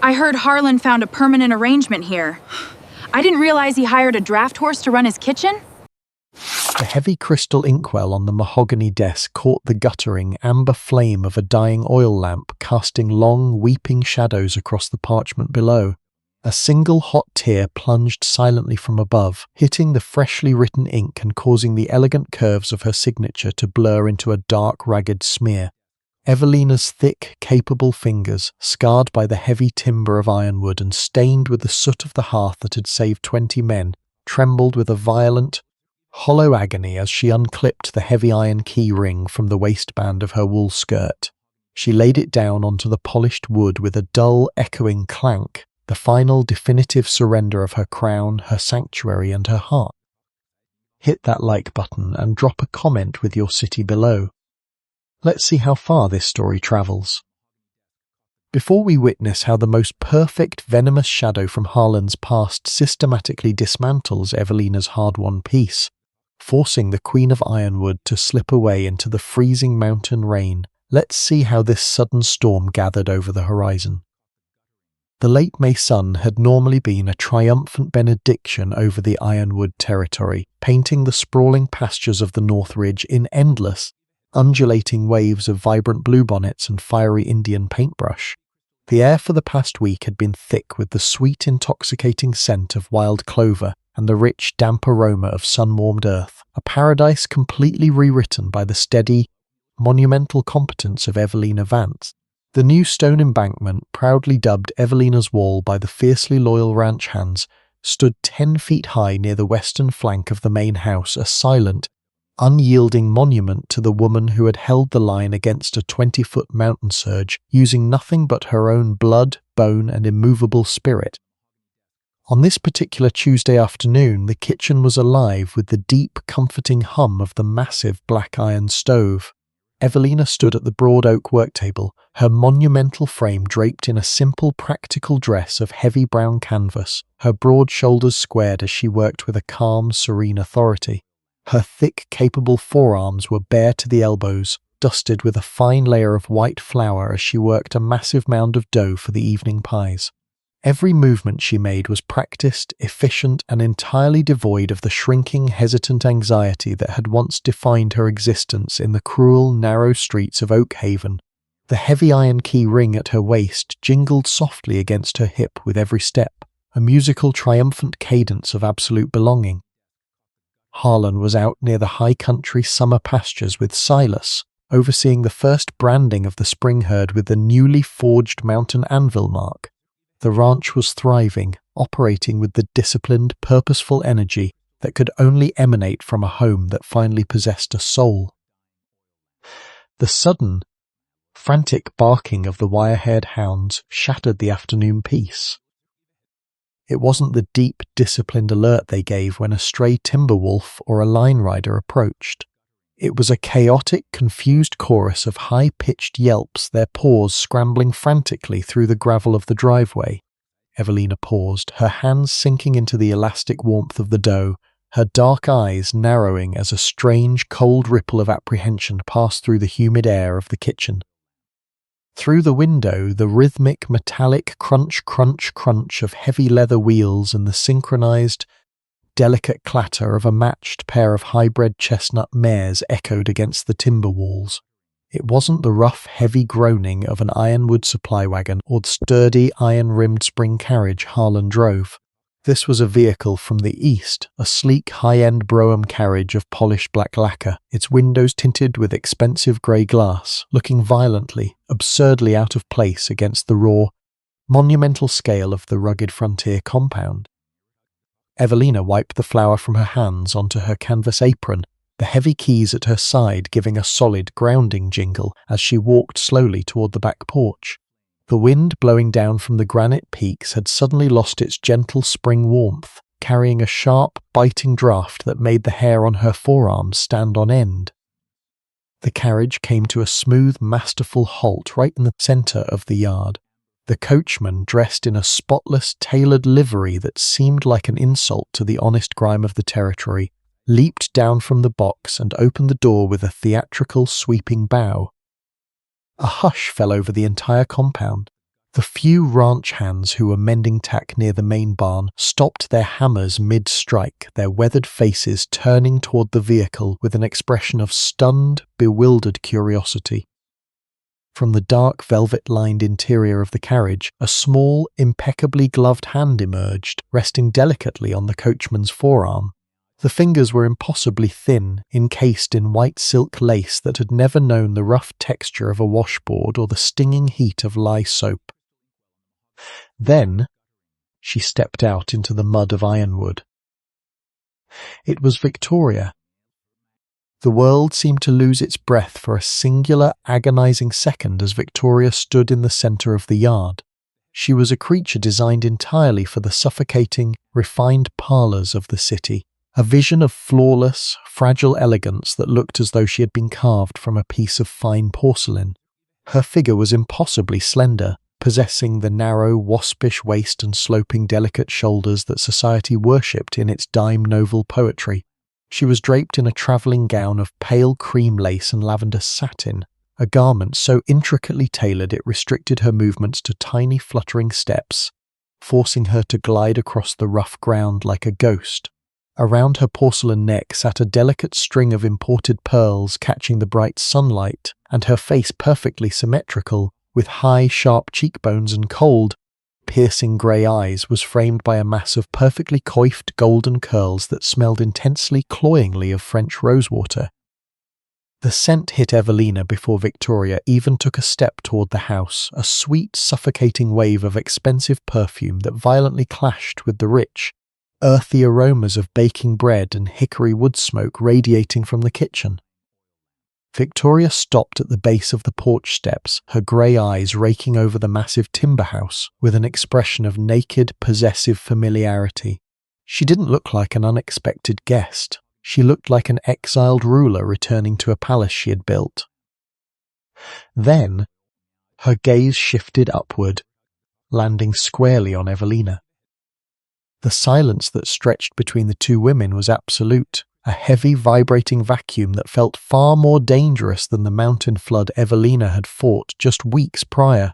I heard Harlan found a permanent arrangement here. I didn't realize he hired a draft horse to run his kitchen. The heavy crystal inkwell on the mahogany desk caught the guttering amber flame of a dying oil lamp, casting long, weeping shadows across the parchment below. A single hot tear plunged silently from above, hitting the freshly written ink and causing the elegant curves of her signature to blur into a dark, ragged smear. Evelina's thick, capable fingers, scarred by the heavy timber of ironwood and stained with the soot of the hearth that had saved 20 men, trembled with a violent, hollow agony as she unclipped the heavy iron key ring from the waistband of her wool skirt. She laid it down onto the polished wood with a dull, echoing clank, the final definitive surrender of her crown, her sanctuary, and her heart. Hit that like button and drop a comment with your city below. Let's see how far this story travels. Before we witness how the most perfect venomous shadow from Harlan's past systematically dismantles Evelina's hard-won peace, forcing the Queen of Ironwood to slip away into the freezing mountain rain, let's see how this sudden storm gathered over the horizon. The late May sun had normally been a triumphant benediction over the Ironwood territory, painting the sprawling pastures of the North Ridge in endless, undulating waves of vibrant bluebonnets and fiery Indian paintbrush. The air for the past week had been thick with the sweet, intoxicating scent of wild clover and the rich, damp aroma of sun-warmed earth, a paradise completely rewritten by the steady, monumental competence of Harlan Vance. The new stone embankment, proudly dubbed Evelina's Wall by the fiercely loyal ranch hands, stood 10 feet high near the western flank of the main house, a silent, unyielding monument to the woman who had held the line against a 20-foot mountain surge, using nothing but her own blood, bone, and immovable spirit. On this particular Tuesday afternoon, the kitchen was alive with the deep, comforting hum of the massive black iron stove. Evelina stood at the broad oak worktable, her monumental frame draped in a simple, practical dress of heavy brown canvas, her broad shoulders squared as she worked with a calm, serene authority. Her thick, capable forearms were bare to the elbows, dusted with a fine layer of white flour as she worked a massive mound of dough for the evening pies. Every movement she made was practiced, efficient, and entirely devoid of the shrinking, hesitant anxiety that had once defined her existence in the cruel, narrow streets of Oak Haven. The heavy iron key ring at her waist jingled softly against her hip with every step, a musical, triumphant cadence of absolute belonging. Harlan was out near the high country summer pastures with Silas, overseeing the first branding of the spring herd with the newly forged mountain anvil mark. The ranch was thriving, operating with the disciplined, purposeful energy that could only emanate from a home that finally possessed a soul. The sudden, frantic barking of the wire-haired hounds shattered the afternoon peace. It wasn't the deep, disciplined alert they gave when a stray timber wolf or a line rider approached. It was a chaotic, confused chorus of high-pitched yelps, their paws scrambling frantically through the gravel of the driveway. Evelina paused, her hands sinking into the elastic warmth of the dough, her dark eyes narrowing as a strange, cold ripple of apprehension passed through the humid air of the kitchen. Through the window, the rhythmic, metallic crunch, crunch, crunch of heavy leather wheels and the synchronized, delicate clatter of a matched pair of high-bred chestnut mares echoed against the timber walls. It wasn't the rough, heavy groaning of an ironwood supply wagon or the sturdy, iron-rimmed spring carriage Harlan drove. This was a vehicle from the east, a sleek, high-end brougham carriage of polished black lacquer, its windows tinted with expensive grey glass, looking violently, absurdly out of place against the raw, monumental scale of the rugged frontier compound. Evelina wiped the flour from her hands onto her canvas apron, the heavy keys at her side giving a solid, grounding jingle as she walked slowly toward the back porch. The wind blowing down from the granite peaks had suddenly lost its gentle spring warmth, carrying a sharp, biting draft that made the hair on her forearms stand on end. The carriage came to a smooth, masterful halt right in the center of the yard. The coachman, dressed in a spotless, tailored livery that seemed like an insult to the honest grime of the territory, leaped down from the box and opened the door with a theatrical, sweeping bow. A hush fell over the entire compound. The few ranch hands who were mending tack near the main barn stopped their hammers mid-strike, their weathered faces turning toward the vehicle with an expression of stunned, bewildered curiosity. From the dark velvet-lined interior of the carriage, a small, impeccably gloved hand emerged, resting delicately on the coachman's forearm. The fingers were impossibly thin, encased in white silk lace that had never known the rough texture of a washboard or the stinging heat of lye soap. Then she stepped out into the mud of Ironwood. It was Victoria. The world seemed to lose its breath for a singular, agonizing second as Victoria stood in the center of the yard. She was a creature designed entirely for the suffocating, refined parlors of the city, a vision of flawless, fragile elegance that looked as though she had been carved from a piece of fine porcelain. Her figure was impossibly slender, possessing the narrow, waspish waist and sloping, delicate shoulders that society worshipped in its dime novel poetry. She was draped in a travelling gown of pale cream lace and lavender satin, a garment so intricately tailored it restricted her movements to tiny fluttering steps, forcing her to glide across the rough ground like a ghost. Around her porcelain neck sat a delicate string of imported pearls catching the bright sunlight, and her face perfectly symmetrical, with high, sharp cheekbones and cold, piercing grey eyes, was framed by a mass of perfectly coiffed golden curls that smelled intensely cloyingly of French rosewater. The scent hit Evelina before Victoria even took a step toward the house, a sweet, suffocating wave of expensive perfume that violently clashed with the rich, earthy aromas of baking bread and hickory wood smoke radiating from the kitchen. Victoria stopped at the base of the porch steps, her grey eyes raking over the massive timber house with an expression of naked, possessive familiarity. She didn't look like an unexpected guest. She looked like an exiled ruler returning to a palace she had built. Then, her gaze shifted upward, landing squarely on Evelina. The silence that stretched between the two women was absolute, a heavy, vibrating vacuum that felt far more dangerous than the mountain flood Evelina had fought just weeks prior.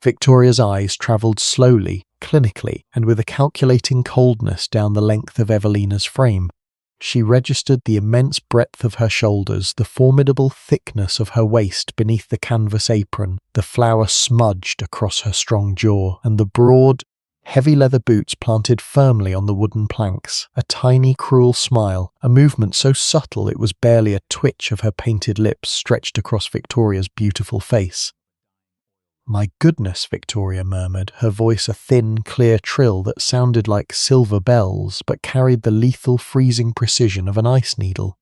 Victoria's eyes travelled slowly, clinically, and with a calculating coldness down the length of Evelina's frame. She registered the immense breadth of her shoulders, the formidable thickness of her waist beneath the canvas apron, the flour smudged across her strong jaw, and the broad, heavy leather boots planted firmly on the wooden planks, a tiny, cruel smile, a movement so subtle it was barely a twitch of her painted lips stretched across Victoria's beautiful face. "My goodness," Victoria murmured, her voice a thin, clear trill that sounded like silver bells but carried the lethal, freezing precision of an ice needle.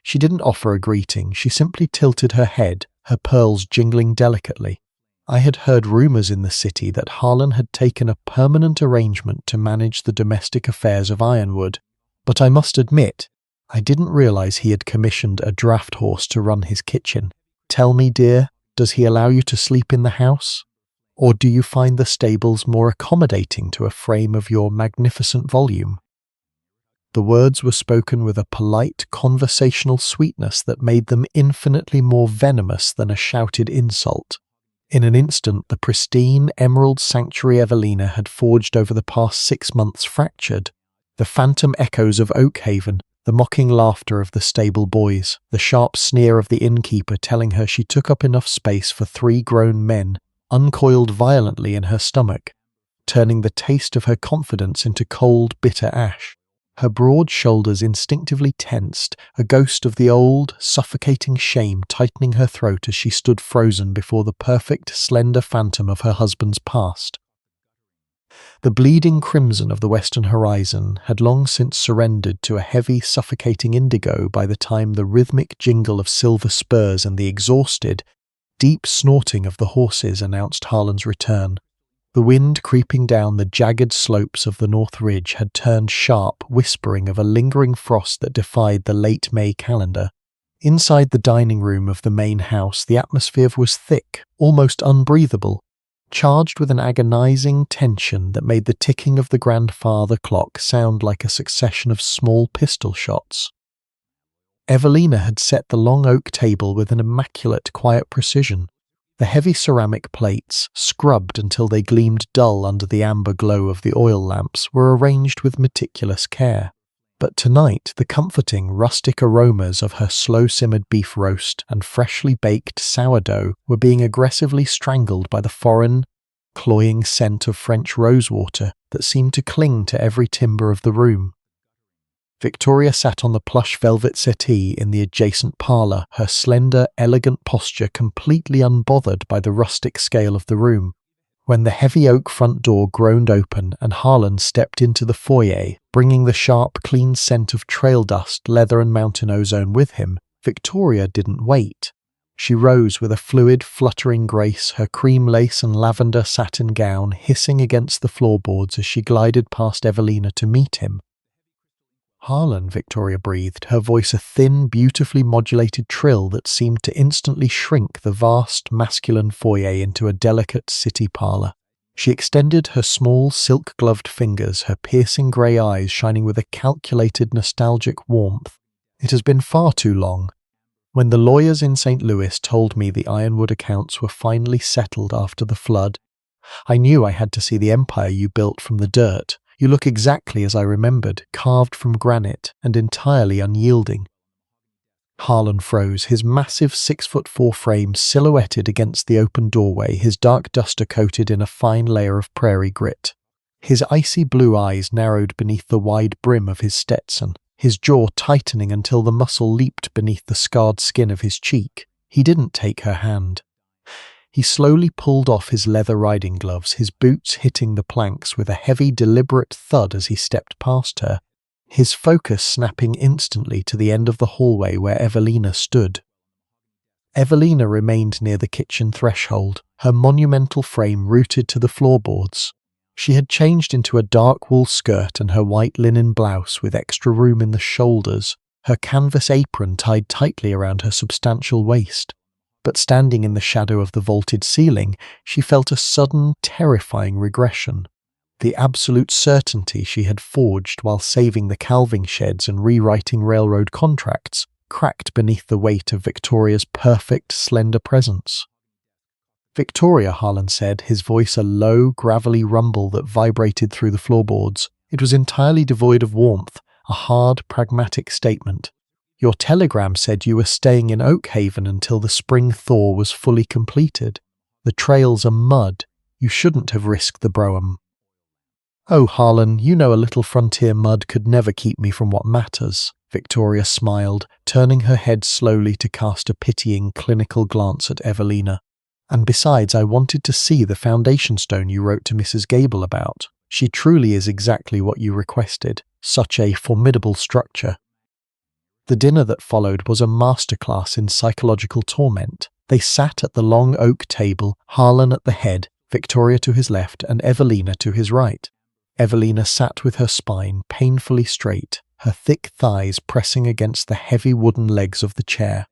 She didn't offer a greeting, she simply tilted her head, her pearls jingling delicately. I had heard rumours in the city that Harlan had taken a permanent arrangement to manage the domestic affairs of Ironwood, but I must admit, I didn't realise he had commissioned a draft horse to run his kitchen. Tell me, dear, does he allow you to sleep in the house? Or do you find the stables more accommodating to a frame of your magnificent volume? The words were spoken with a polite, conversational sweetness that made them infinitely more venomous than a shouted insult. In an instant, the pristine, emerald sanctuary Evelina had forged over the past 6 months fractured. The phantom echoes of Oakhaven, the mocking laughter of the stable boys, the sharp sneer of the innkeeper telling her she took up enough space for 3 grown men, uncoiled violently in her stomach, turning the taste of her confidence into cold, bitter ash. Her broad shoulders instinctively tensed, a ghost of the old, suffocating shame tightening her throat as she stood frozen before the perfect, slender phantom of her husband's past. The bleeding crimson of the western horizon had long since surrendered to a heavy, suffocating indigo by the time the rhythmic jingle of silver spurs and the exhausted, deep snorting of the horses announced Harlan's return. The wind creeping down the jagged slopes of the North Ridge had turned sharp, whispering of a lingering frost that defied the late May calendar. Inside the dining room of the main house, the atmosphere was thick, almost unbreathable, charged with an agonizing tension that made the ticking of the grandfather clock sound like a succession of small pistol shots. Evelina had set the long oak table with an immaculate, quiet precision. The heavy ceramic plates, scrubbed until they gleamed dull under the amber glow of the oil lamps, were arranged with meticulous care. But tonight, the comforting, rustic aromas of her slow-simmered beef roast and freshly baked sourdough were being aggressively strangled by the foreign, cloying scent of French rosewater that seemed to cling to every timber of the room. Victoria sat on the plush velvet settee in the adjacent parlour, her slender, elegant posture completely unbothered by the rustic scale of the room. When the heavy oak front door groaned open and Harlan stepped into the foyer, bringing the sharp, clean scent of trail dust, leather and mountain ozone with him, Victoria didn't wait. She rose with a fluid, fluttering grace, her cream lace and lavender satin gown hissing against the floorboards as she glided past Evelina to meet him. "Harlan," Victoria breathed, her voice a thin, beautifully modulated trill that seemed to instantly shrink the vast, masculine foyer into a delicate city parlour. She extended her small, silk-gloved fingers, her piercing grey eyes shining with a calculated, nostalgic warmth. "It has been far too long. When the lawyers in St. Louis told me the Ironwood accounts were finally settled after the flood, I knew I had to see the empire you built from the dirt. You look exactly as I remembered, carved from granite and entirely unyielding." Harlan froze, his massive 6'4" frame silhouetted against the open doorway, his dark duster coated in a fine layer of prairie grit. His icy blue eyes narrowed beneath the wide brim of his Stetson, his jaw tightening until the muscle leaped beneath the scarred skin of his cheek. He didn't take her hand. He slowly pulled off his leather riding gloves, his boots hitting the planks with a heavy, deliberate thud as he stepped past her, his focus snapping instantly to the end of the hallway where Evelina stood. Evelina remained near the kitchen threshold, her monumental frame rooted to the floorboards. She had changed into a dark wool skirt and her white linen blouse with extra room in the shoulders, her canvas apron tied tightly around her substantial waist. But standing in the shadow of the vaulted ceiling, she felt a sudden, terrifying regression. The absolute certainty she had forged while saving the calving sheds and rewriting railroad contracts cracked beneath the weight of Victoria's perfect, slender presence. "Victoria," Harlan said, his voice a low, gravelly rumble that vibrated through the floorboards. It was entirely devoid of warmth, a hard, pragmatic statement. "Your telegram said you were staying in Oak Haven until the spring thaw was fully completed. The trails are mud. You shouldn't have risked the Brougham." "Oh, Harlan, you know a little frontier mud could never keep me from what matters," Victoria smiled, turning her head slowly to cast a pitying, clinical glance at Evelina. "And besides, I wanted to see the foundation stone you wrote to Mrs. Gable about. She truly is exactly what you requested. Such a formidable structure." The dinner that followed was a masterclass in psychological torment. They sat at the long oak table, Harlan at the head, Victoria to his left, and Evelina to his right. Evelina sat with her spine painfully straight, her thick thighs pressing against the heavy wooden legs of the chair.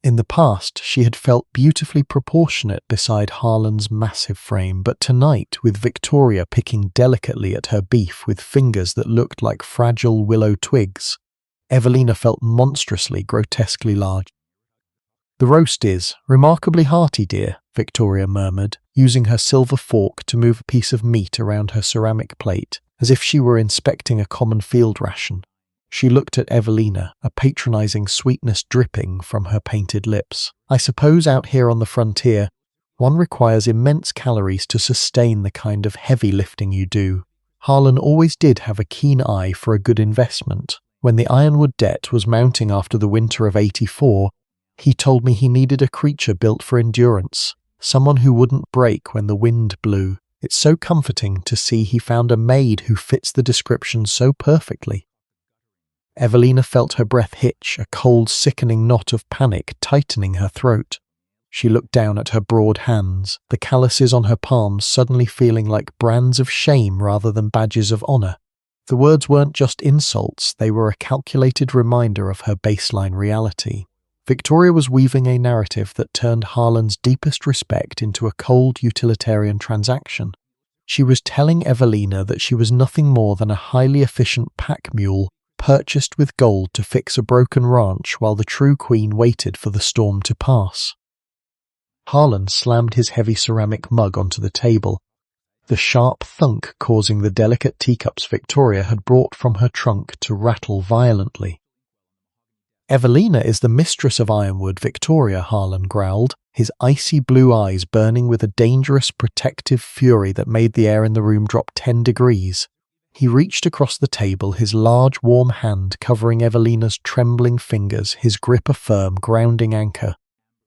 In the past, she had felt beautifully proportionate beside Harlan's massive frame, but tonight, with Victoria picking delicately at her beef with fingers that looked like fragile willow twigs, Evelina felt monstrously, grotesquely large. "The roast is remarkably hearty, dear," Victoria murmured, using her silver fork to move a piece of meat around her ceramic plate, as if she were inspecting a common field ration. She looked at Evelina, a patronizing sweetness dripping from her painted lips. "I suppose out here on the frontier, one requires immense calories to sustain the kind of heavy lifting you do." Harlan always did have a keen eye for a good investment. When the Ironwood debt was mounting after the winter of '84, he told me he needed a creature built for endurance, someone who wouldn't break when the wind blew. It's so comforting to see he found a maid who fits the description so perfectly. Evelina felt her breath hitch, a cold, sickening knot of panic tightening her throat. She looked down at her broad hands, the calluses on her palms suddenly feeling like brands of shame rather than badges of honor. The words weren't just insults, they were a calculated reminder of her baseline reality. Victoria was weaving a narrative that turned Harlan's deepest respect into a cold utilitarian transaction. She was telling Evelina that she was nothing more than a highly efficient pack mule purchased with gold to fix a broken ranch while the true queen waited for the storm to pass. Harlan slammed his heavy ceramic mug onto the table, the sharp thunk causing the delicate teacups Victoria had brought from her trunk to rattle violently. "Evelina is the mistress of Ironwood, Victoria," Harlan growled, his icy blue eyes burning with a dangerous protective fury that made the air in the room drop 10 degrees. He reached across the table, his large warm hand covering Evelina's trembling fingers, his grip a firm, grounding anchor.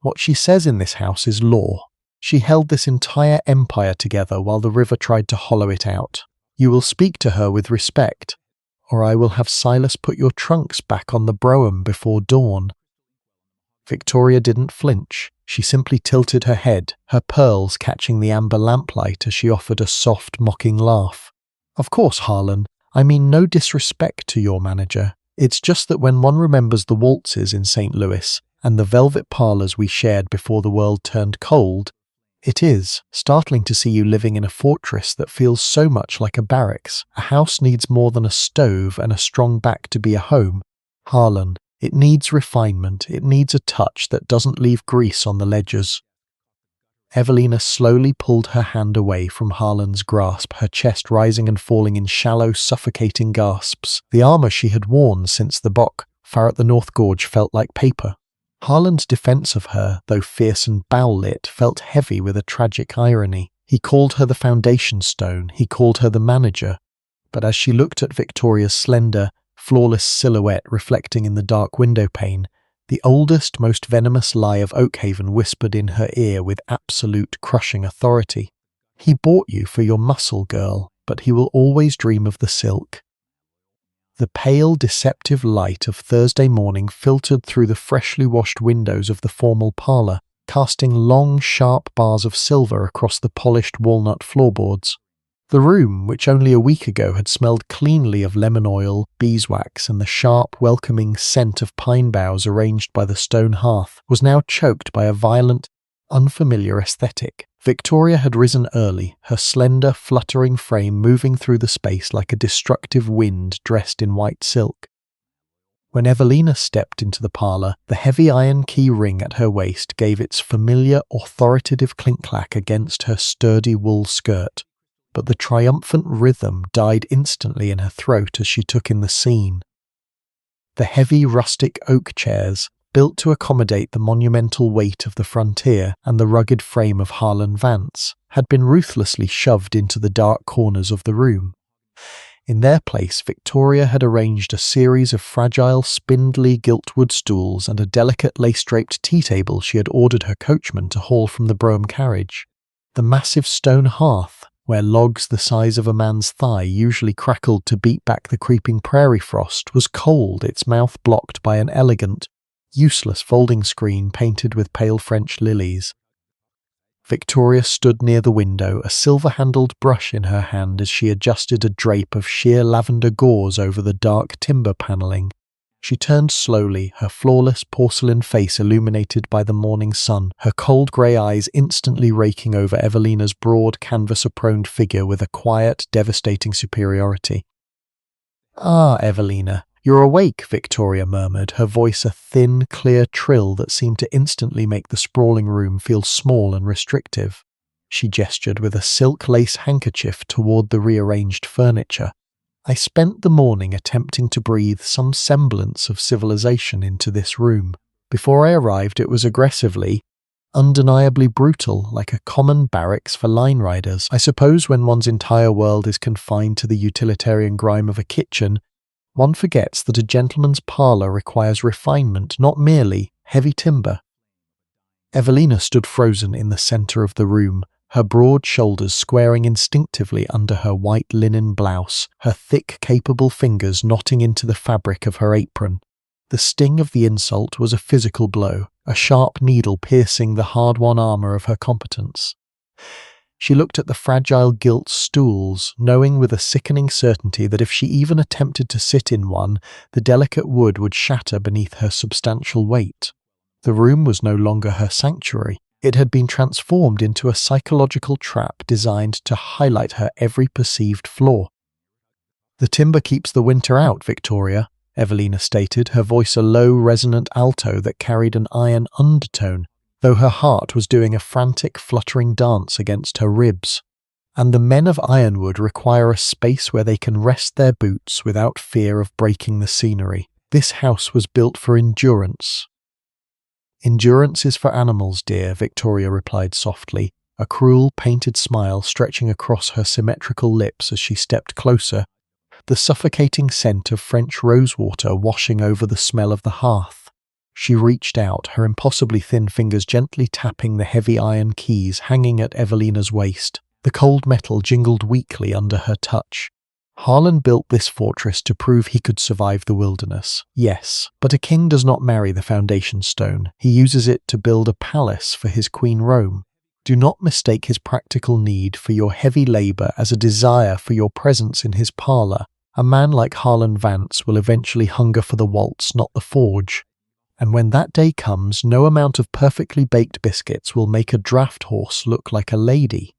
"What she says in this house is law. She held this entire empire together while the river tried to hollow it out. You will speak to her with respect, or I will have Silas put your trunks back on the brougham before dawn." Victoria didn't flinch. She simply tilted her head, her pearls catching the amber lamplight as she offered a soft, mocking laugh. "Of course, Harlan. I mean no disrespect to your manager. It's just that when one remembers the waltzes in St. Louis and the velvet parlours we shared before the world turned cold, it is startling to see you living in a fortress that feels so much like a barracks. A house needs more than a stove and a strong back to be a home. Harlan, it needs refinement. It needs a touch that doesn't leave grease on the ledges." Evelina slowly pulled her hand away from Harlan's grasp, her chest rising and falling in shallow, suffocating gasps. The armour she had worn since the Bok far at the North Gorge felt like paper. Harlan's defence of her, though fierce and bow-lit, felt heavy with a tragic irony. He called her the foundation stone, he called her the manager. But as she looked at Victoria's slender, flawless silhouette reflecting in the dark window pane, the oldest, most venomous lie of Oakhaven whispered in her ear with absolute, crushing authority. "He bought you for your muscle, girl, but he will always dream of the silk." The pale, deceptive light of Thursday morning filtered through the freshly washed windows of the formal parlour, casting long, sharp bars of silver across the polished walnut floorboards. The room, which only a week ago had smelled cleanly of lemon oil, beeswax, and the sharp, welcoming scent of pine boughs arranged by the stone hearth, was now choked by a violent, unfamiliar aesthetic. Victoria had risen early, her slender, fluttering frame moving through the space like a destructive wind dressed in white silk. When Evelina stepped into the parlour, the heavy iron key ring at her waist gave its familiar, authoritative clink-clack against her sturdy wool skirt, but the triumphant rhythm died instantly in her throat as she took in the scene. The heavy, rustic oak chairs, built to accommodate the monumental weight of the frontier and the rugged frame of Harlan Vance, had been ruthlessly shoved into the dark corners of the room. In their place, Victoria had arranged a series of fragile, spindly giltwood stools and a delicate lace-draped tea table she had ordered her coachman to haul from the brougham carriage. The massive stone hearth, where logs the size of a man's thigh usually crackled to beat back the creeping prairie frost, was cold, its mouth blocked by an elegant, useless folding screen painted with pale French lilies. Victoria stood near the window, a silver-handled brush in her hand as she adjusted a drape of sheer lavender gauze over the dark timber panelling. She turned slowly, her flawless porcelain face illuminated by the morning sun, her cold grey eyes instantly raking over Evelina's broad, canvas-aproned figure with a quiet, devastating superiority. "Ah, Evelina, you're awake," Victoria murmured, her voice a thin, clear trill that seemed to instantly make the sprawling room feel small and restrictive. She gestured with a silk lace handkerchief toward the rearranged furniture. "I spent the morning attempting to breathe some semblance of civilization into this room. Before I arrived, it was aggressively, undeniably brutal, like a common barracks for line riders. I suppose when one's entire world is confined to the utilitarian grime of a kitchen, one forgets that a gentleman's parlour requires refinement, not merely heavy timber." Evelina stood frozen in the centre of the room, her broad shoulders squaring instinctively under her white linen blouse, her thick, capable fingers knotting into the fabric of her apron. The sting of the insult was a physical blow, a sharp needle piercing the hard-won armour of her competence. She looked at the fragile gilt stools, knowing with a sickening certainty that if she even attempted to sit in one, the delicate wood would shatter beneath her substantial weight. The room was no longer her sanctuary. It had been transformed into a psychological trap designed to highlight her every perceived flaw. "The timber keeps the winter out, Victoria," Evelina stated, her voice a low, resonant alto that carried an iron undertone. though her heart was doing a frantic, fluttering dance against her ribs. And the men of Ironwood require a space where they can rest their boots without fear of breaking the scenery. This house was built for endurance. Endurance is for animals, dear, Victoria replied softly, a cruel, painted smile stretching across her symmetrical lips as she stepped closer, the suffocating scent of French rosewater washing over the smell of the hearth. She reached out, her impossibly thin fingers gently tapping the heavy iron keys hanging at Evelina's waist. The cold metal jingled weakly under her touch. Harlan built this fortress to prove he could survive the wilderness. Yes, but a king does not marry the foundation stone. He uses it to build a palace for his Queen Rome. Do not mistake his practical need for your heavy labor as a desire for your presence in his parlor. A man like Harlan Vance will eventually hunger for the waltz, not the forge. And when that day comes, no amount of perfectly baked biscuits will make a draft horse look like a lady.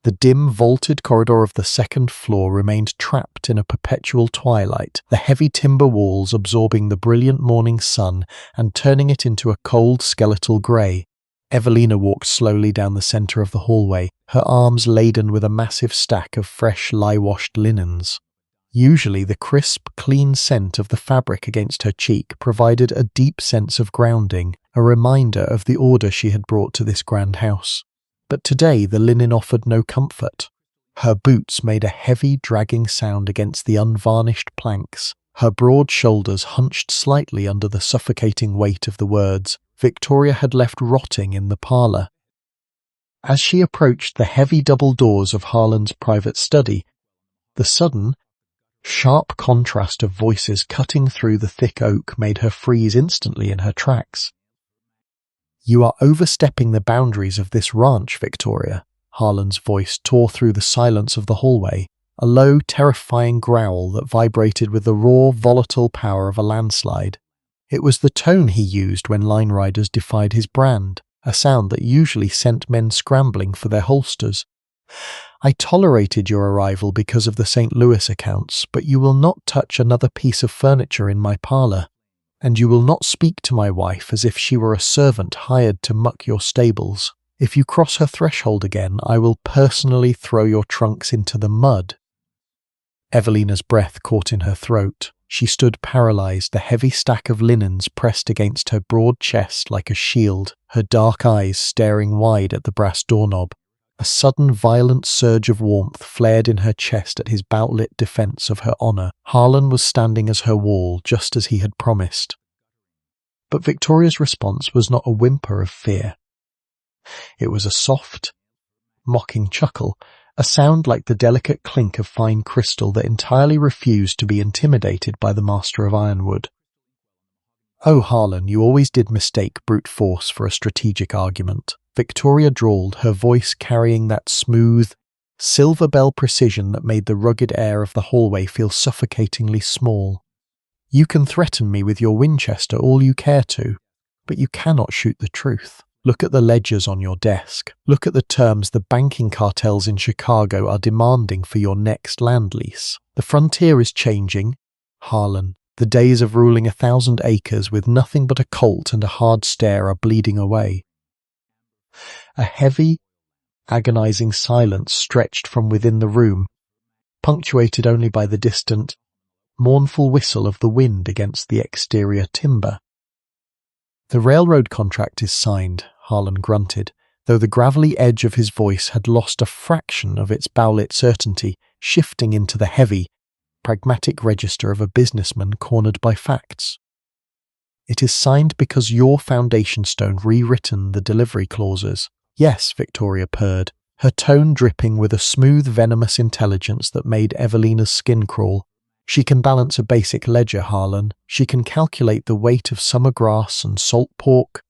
The dim, vaulted corridor of the second floor remained trapped in a perpetual twilight, the heavy timber walls absorbing the brilliant morning sun and turning it into a cold, skeletal grey. Evelina walked slowly down the centre of the hallway, her arms laden with a massive stack of fresh, lye-washed linens. Usually the crisp, clean scent of the fabric against her cheek provided a deep sense of grounding, a reminder of the order she had brought to this grand house. But today the linen offered no comfort. Her boots made a heavy, dragging sound against the unvarnished planks, her broad shoulders hunched slightly under the suffocating weight of the words Victoria had left rotting in the parlour. As she approached the heavy double doors of Harlan's private study, the sudden, sharp contrast of voices cutting through the thick oak made her freeze instantly in her tracks. "You are overstepping the boundaries of this ranch, Victoria." Harlan's voice tore through the silence of the hallway, a low, terrifying growl that vibrated with the raw, volatile power of a landslide. It was the tone he used when line riders defied his brand, a sound that usually sent men scrambling for their holsters. "I tolerated your arrival because of the St. Louis accounts, but you will not touch another piece of furniture in my parlour. And you will not speak to my wife as if she were a servant hired to muck your stables. If you cross her threshold again, I will personally throw your trunks into the mud." Evelina's breath caught in her throat. She stood paralyzed, the heavy stack of linens pressed against her broad chest like a shield, her dark eyes staring wide at the brass doorknob. A sudden violent surge of warmth flared in her chest at his boutlit defense of her honor. Harlan was standing as her wall, just as he had promised. But Victoria's response was not a whimper of fear. It was a soft, mocking chuckle, a sound like the delicate clink of fine crystal that entirely refused to be intimidated by the master of Ironwood. "Oh, Harlan, you always did mistake brute force for a strategic argument," Victoria drawled, her voice carrying that smooth, silver bell precision that made the rugged air of the hallway feel suffocatingly small. "You can threaten me with your Winchester all you care to, but you cannot shoot the truth. Look at the ledgers on your desk. Look at the terms the banking cartels in Chicago are demanding for your next land lease. The frontier is changing, Harlan. The days of ruling 1,000 acres with nothing but a colt and a hard stare are bleeding away." A heavy, agonizing silence stretched from within the room, punctuated only by the distant, mournful whistle of the wind against the exterior timber. "The railroad contract is signed," Harlan grunted, though the gravelly edge of his voice had lost a fraction of its bowlit certainty, shifting into the heavy, pragmatic register of a businessman cornered by facts. "It is signed because your foundation stone rewritten the delivery clauses." "Yes," Victoria purred, her tone dripping with a smooth, venomous intelligence that made Evelina's skin crawl. "She can balance a basic ledger, Harlan. She can calculate the weight of summer grass and salt pork,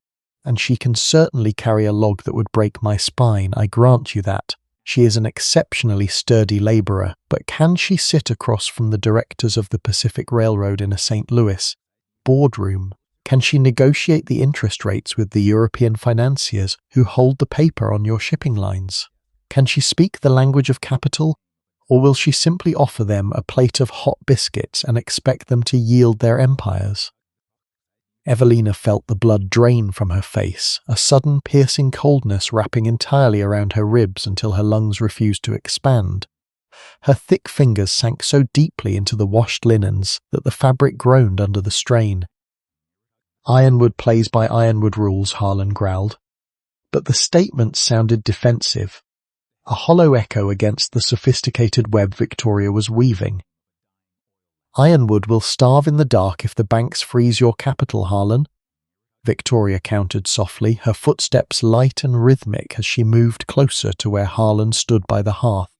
and she can certainly carry a log that would break my spine, I grant you that. She is an exceptionally sturdy labourer, but can she sit across from the directors of the Pacific Railroad in a St. Louis boardroom? Can she negotiate the interest rates with the European financiers who hold the paper on your shipping lines? Can she speak the language of capital, or will she simply offer them a plate of hot biscuits and expect them to yield their empires?" Evelina felt the blood drain from her face, a sudden piercing coldness wrapping entirely around her ribs until her lungs refused to expand. Her thick fingers sank so deeply into the washed linens that the fabric groaned under the strain. "Ironwood plays by Ironwood rules," Harlan growled. But the statement sounded defensive, a hollow echo against the sophisticated web Victoria was weaving. "Ironwood will starve in the dark if the banks freeze your capital, Harlan," Victoria countered softly, her footsteps light and rhythmic as she moved closer to where Harlan stood by the hearth.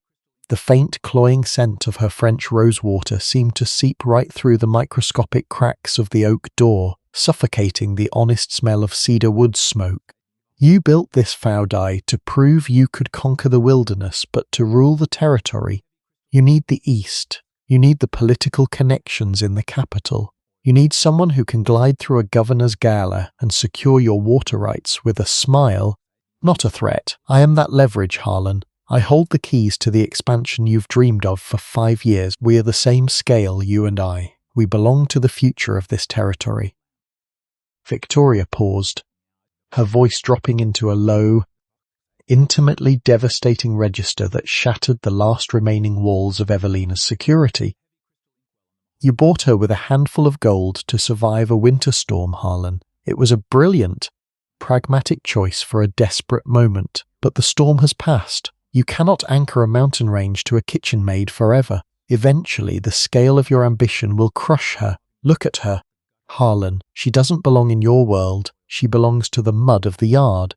The faint, cloying scent of her French rosewater seemed to seep right through the microscopic cracks of the oak door, suffocating the honest smell of cedar wood smoke. "You built this Faudai to prove you could conquer the wilderness, but to rule the territory, you need the East. You need the political connections in the capital. You need someone who can glide through a governor's gala and secure your water rights with a smile, not a threat. I am that leverage, Harlan. I hold the keys to the expansion you've dreamed of for 5 years. We are the same scale, you and I. We belong to the future of this territory." Victoria paused, her voice dropping into a low, intimately devastating register that shattered the last remaining walls of Evelina's security. "You bought her with a handful of gold to survive a winter storm, Harlan. It was a brilliant, pragmatic choice for a desperate moment, but the storm has passed. You cannot anchor a mountain range to a kitchen maid forever. Eventually, the scale of your ambition will crush her. Look at her. Harlan, she doesn't belong in your world. She belongs to the mud of the yard."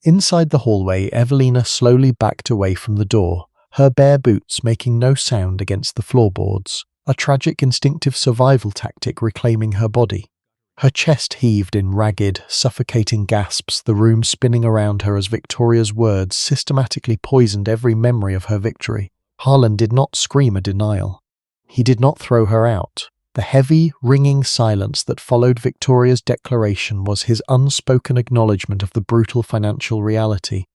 Inside the hallway, Evelina slowly backed away from the door, her bare boots making no sound against the floorboards, a tragic instinctive survival tactic reclaiming her body. Her chest heaved in ragged, suffocating gasps, the room spinning around her as Victoria's words systematically poisoned every memory of her victory. Harlan did not scream a denial. He did not throw her out. The heavy, ringing silence that followed Victoria's declaration was his unspoken acknowledgement of the brutal financial reality.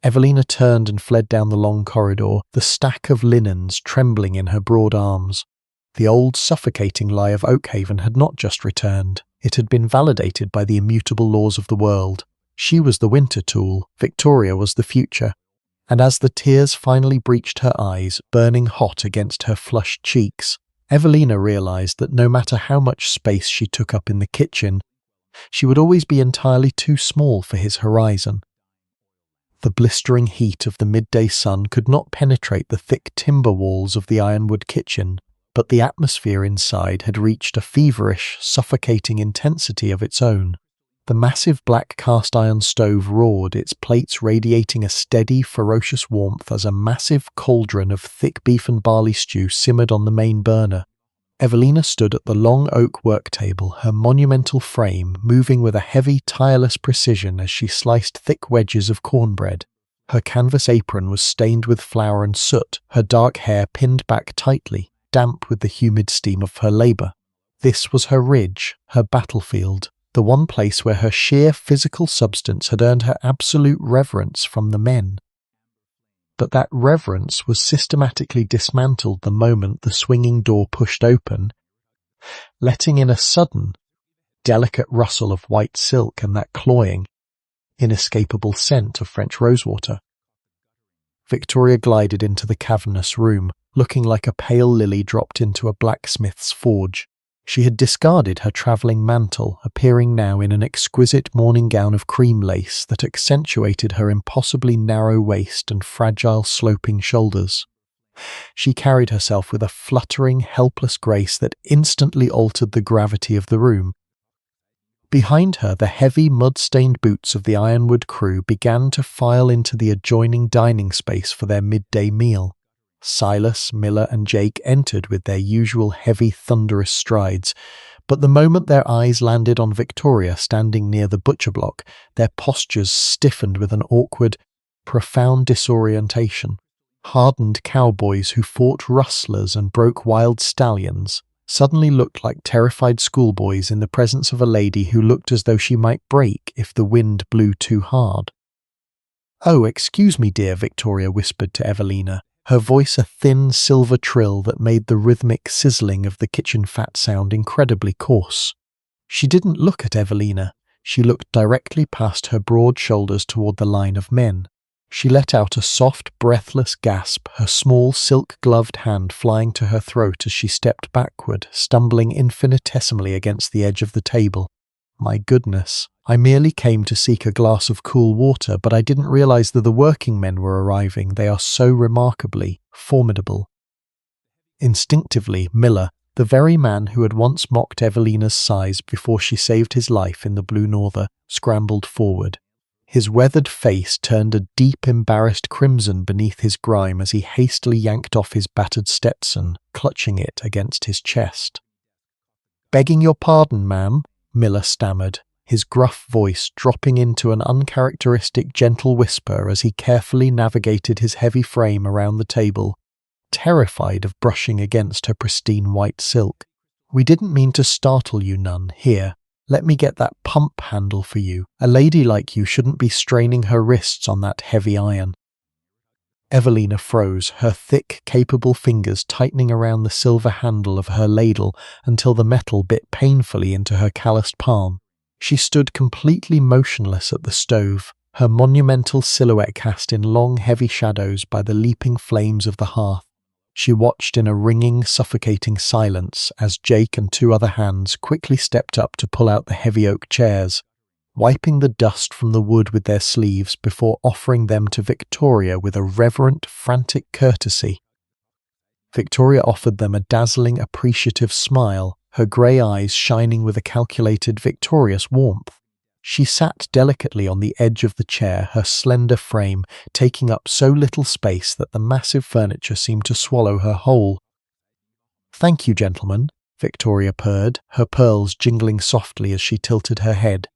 Evelina turned and fled down the long corridor, the stack of linens trembling in her broad arms. The old suffocating lie of Oakhaven had not just returned. It had been validated by the immutable laws of the world. She was the winter tool, Victoria was the future. And as the tears finally breached her eyes, burning hot against her flushed cheeks, Evelina realized that no matter how much space she took up in the kitchen, she would always be entirely too small for his horizon. The blistering heat of the midday sun could not penetrate the thick timber walls of the Ironwood kitchen, but the atmosphere inside had reached a feverish, suffocating intensity of its own. The massive black cast-iron stove roared, its plates radiating a steady, ferocious warmth as a massive cauldron of thick beef and barley stew simmered on the main burner. Evelina stood at the long oak work table, her monumental frame moving with a heavy, tireless precision as she sliced thick wedges of cornbread. Her canvas apron was stained with flour and soot, her dark hair pinned back tightly, damp with the humid steam of her labour. This was her ridge, her battlefield, the one place where her sheer physical substance had earned her absolute reverence from the men. But that reverence was systematically dismantled the moment the swinging door pushed open, letting in a sudden, delicate rustle of white silk and that cloying, inescapable scent of French rosewater. Victoria glided into the cavernous room, looking like a pale lily dropped into a blacksmith's forge. She had discarded her travelling mantle, appearing now in an exquisite morning gown of cream lace that accentuated her impossibly narrow waist and fragile sloping shoulders. She carried herself with a fluttering, helpless grace that instantly altered the gravity of the room. Behind her, the heavy, mud-stained boots of the Ironwood crew began to file into the adjoining dining space for their midday meal. Silas, Miller, and Jake entered with their usual heavy, thunderous strides, but the moment their eyes landed on Victoria standing near the butcher block, their postures stiffened with an awkward, profound disorientation. Hardened cowboys who fought rustlers and broke wild stallions suddenly looked like terrified schoolboys in the presence of a lady who looked as though she might break if the wind blew too hard. "Oh, excuse me, dear," Victoria whispered to Evelina, her voice a thin silver trill that made the rhythmic sizzling of the kitchen fat sound incredibly coarse. She didn't look at Evelina. She looked directly past her broad shoulders toward the line of men. She let out a soft, breathless gasp, her small, silk-gloved hand flying to her throat as she stepped backward, stumbling infinitesimally against the edge of the table. My goodness, I merely came to seek a glass of cool water, but I didn't realize that the working men were arriving. They are so remarkably formidable. Instinctively, Miller, the very man who had once mocked Evelina's size before she saved his life in the Blue Norther, scrambled forward. His weathered face turned a deep, embarrassed crimson beneath his grime as he hastily yanked off his battered Stetson, clutching it against his chest. "Begging your pardon, ma'am," Miller stammered, his gruff voice dropping into an uncharacteristic gentle whisper as he carefully navigated his heavy frame around the table, terrified of brushing against her pristine white silk. "We didn't mean to startle you none. Here, let me get that pump handle for you. A lady like you shouldn't be straining her wrists on that heavy iron." Evelina froze, her thick, capable fingers tightening around the silver handle of her ladle until the metal bit painfully into her calloused palm. She stood completely motionless at the stove, her monumental silhouette cast in long, heavy shadows by the leaping flames of the hearth. She watched in a ringing, suffocating silence as Jake and two other hands quickly stepped up to pull out the heavy oak chairs, wiping the dust from the wood with their sleeves before offering them to Victoria with a reverent, frantic courtesy. Victoria offered them a dazzling, appreciative smile, her grey eyes shining with a calculated, victorious warmth. She sat delicately on the edge of the chair, her slender frame taking up so little space that the massive furniture seemed to swallow her whole. "Thank you, gentlemen," Victoria purred, her pearls jingling softly as she tilted her head.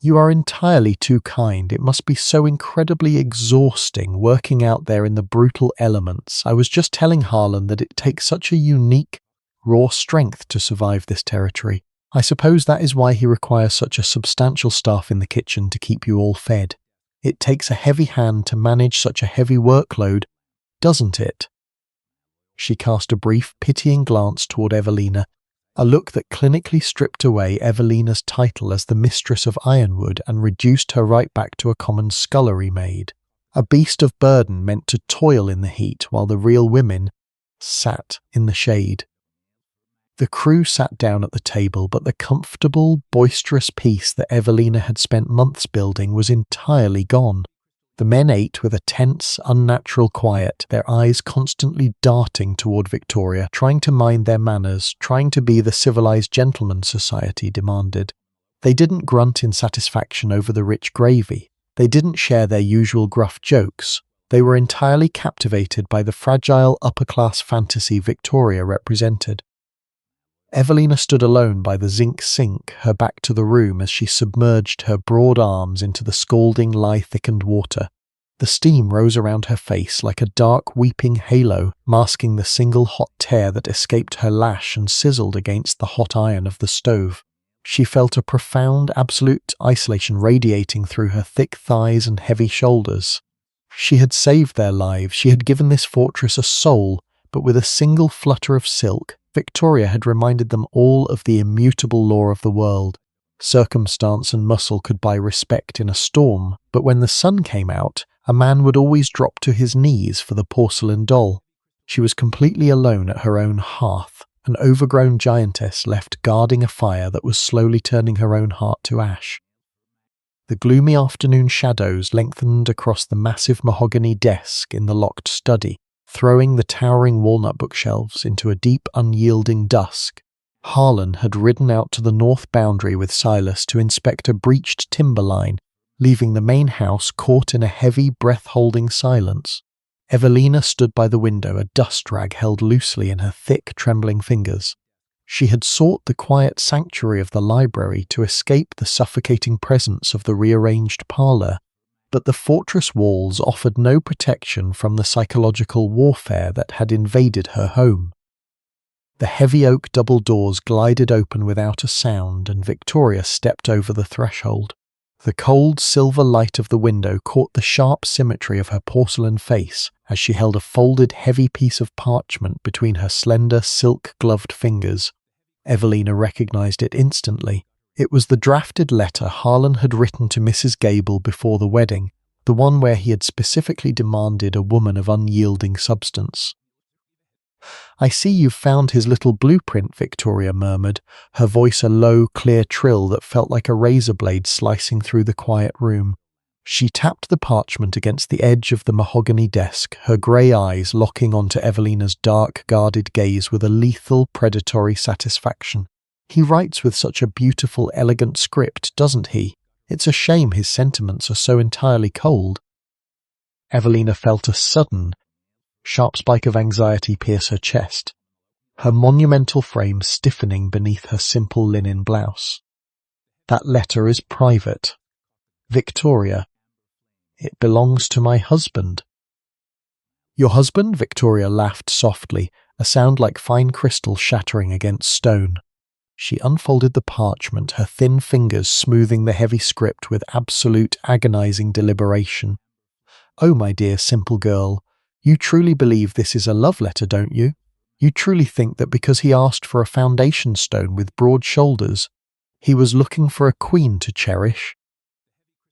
"You are entirely too kind. It must be so incredibly exhausting working out there in the brutal elements. I was just telling Harlan that it takes such a unique, raw strength to survive this territory. I suppose that is why he requires such a substantial staff in the kitchen to keep you all fed. It takes a heavy hand to manage such a heavy workload, doesn't it?" She cast a brief, pitying glance toward Evelina, a look that clinically stripped away Evelina's title as the mistress of Ironwood and reduced her right back to a common scullery maid, a beast of burden meant to toil in the heat while the real women sat in the shade. The crew sat down at the table, but the comfortable, boisterous peace that Evelina had spent months building was entirely gone. The men ate with a tense, unnatural quiet, their eyes constantly darting toward Victoria, trying to mind their manners, trying to be the civilized gentleman society demanded. They didn't grunt in satisfaction over the rich gravy. They didn't share their usual gruff jokes. They were entirely captivated by the fragile upper-class fantasy Victoria represented. Evelina stood alone by the zinc sink, her back to the room as she submerged her broad arms into the scalding, lye-thickened water. The steam rose around her face like a dark, weeping halo, masking the single hot tear that escaped her lash and sizzled against the hot iron of the stove. She felt a profound, absolute isolation radiating through her thick thighs and heavy shoulders. She had saved their lives, she had given this fortress a soul, but with a single flutter of silk, Victoria had reminded them all of the immutable law of the world. Circumstance and muscle could buy respect in a storm, but when the sun came out, a man would always drop to his knees for the porcelain doll. She was completely alone at her own hearth, an overgrown giantess left guarding a fire that was slowly turning her own heart to ash. The gloomy afternoon shadows lengthened across the massive mahogany desk in the locked study, throwing the towering walnut bookshelves into a deep, unyielding dusk. Harlan had ridden out to the north boundary with Silas to inspect a breached timber line, leaving the main house caught in a heavy, breath-holding silence. Evelina stood by the window, a dust rag held loosely in her thick, trembling fingers. She had sought the quiet sanctuary of the library to escape the suffocating presence of the rearranged parlour, but the fortress walls offered no protection from the psychological warfare that had invaded her home. The heavy oak double doors glided open without a sound, and Victoria stepped over the threshold. The cold silver light of the window caught the sharp symmetry of her porcelain face as she held a folded heavy piece of parchment between her slender silk-gloved fingers. Evelina recognized it instantly. It was the drafted letter Harlan had written to Mrs. Gable before the wedding, the one where he had specifically demanded a woman of unyielding substance. "I see you've found his little blueprint," Victoria murmured, her voice a low, clear trill that felt like a razor blade slicing through the quiet room. She tapped the parchment against the edge of the mahogany desk, her grey eyes locking onto Evelina's dark, guarded gaze with a lethal, predatory satisfaction. "He writes with such a beautiful, elegant script, doesn't he? It's a shame his sentiments are so entirely cold." Evelina felt a sudden, sharp spike of anxiety pierce her chest, her monumental frame stiffening beneath her simple linen blouse. "That letter is private. Victoria, it belongs to my husband." "Your husband?" Victoria laughed softly, a sound like fine crystal shattering against stone. She unfolded the parchment, her thin fingers smoothing the heavy script with absolute, agonizing deliberation. "Oh, my dear, simple girl, you truly believe this is a love letter, don't you? You truly think that because he asked for a foundation stone with broad shoulders, he was looking for a queen to cherish?"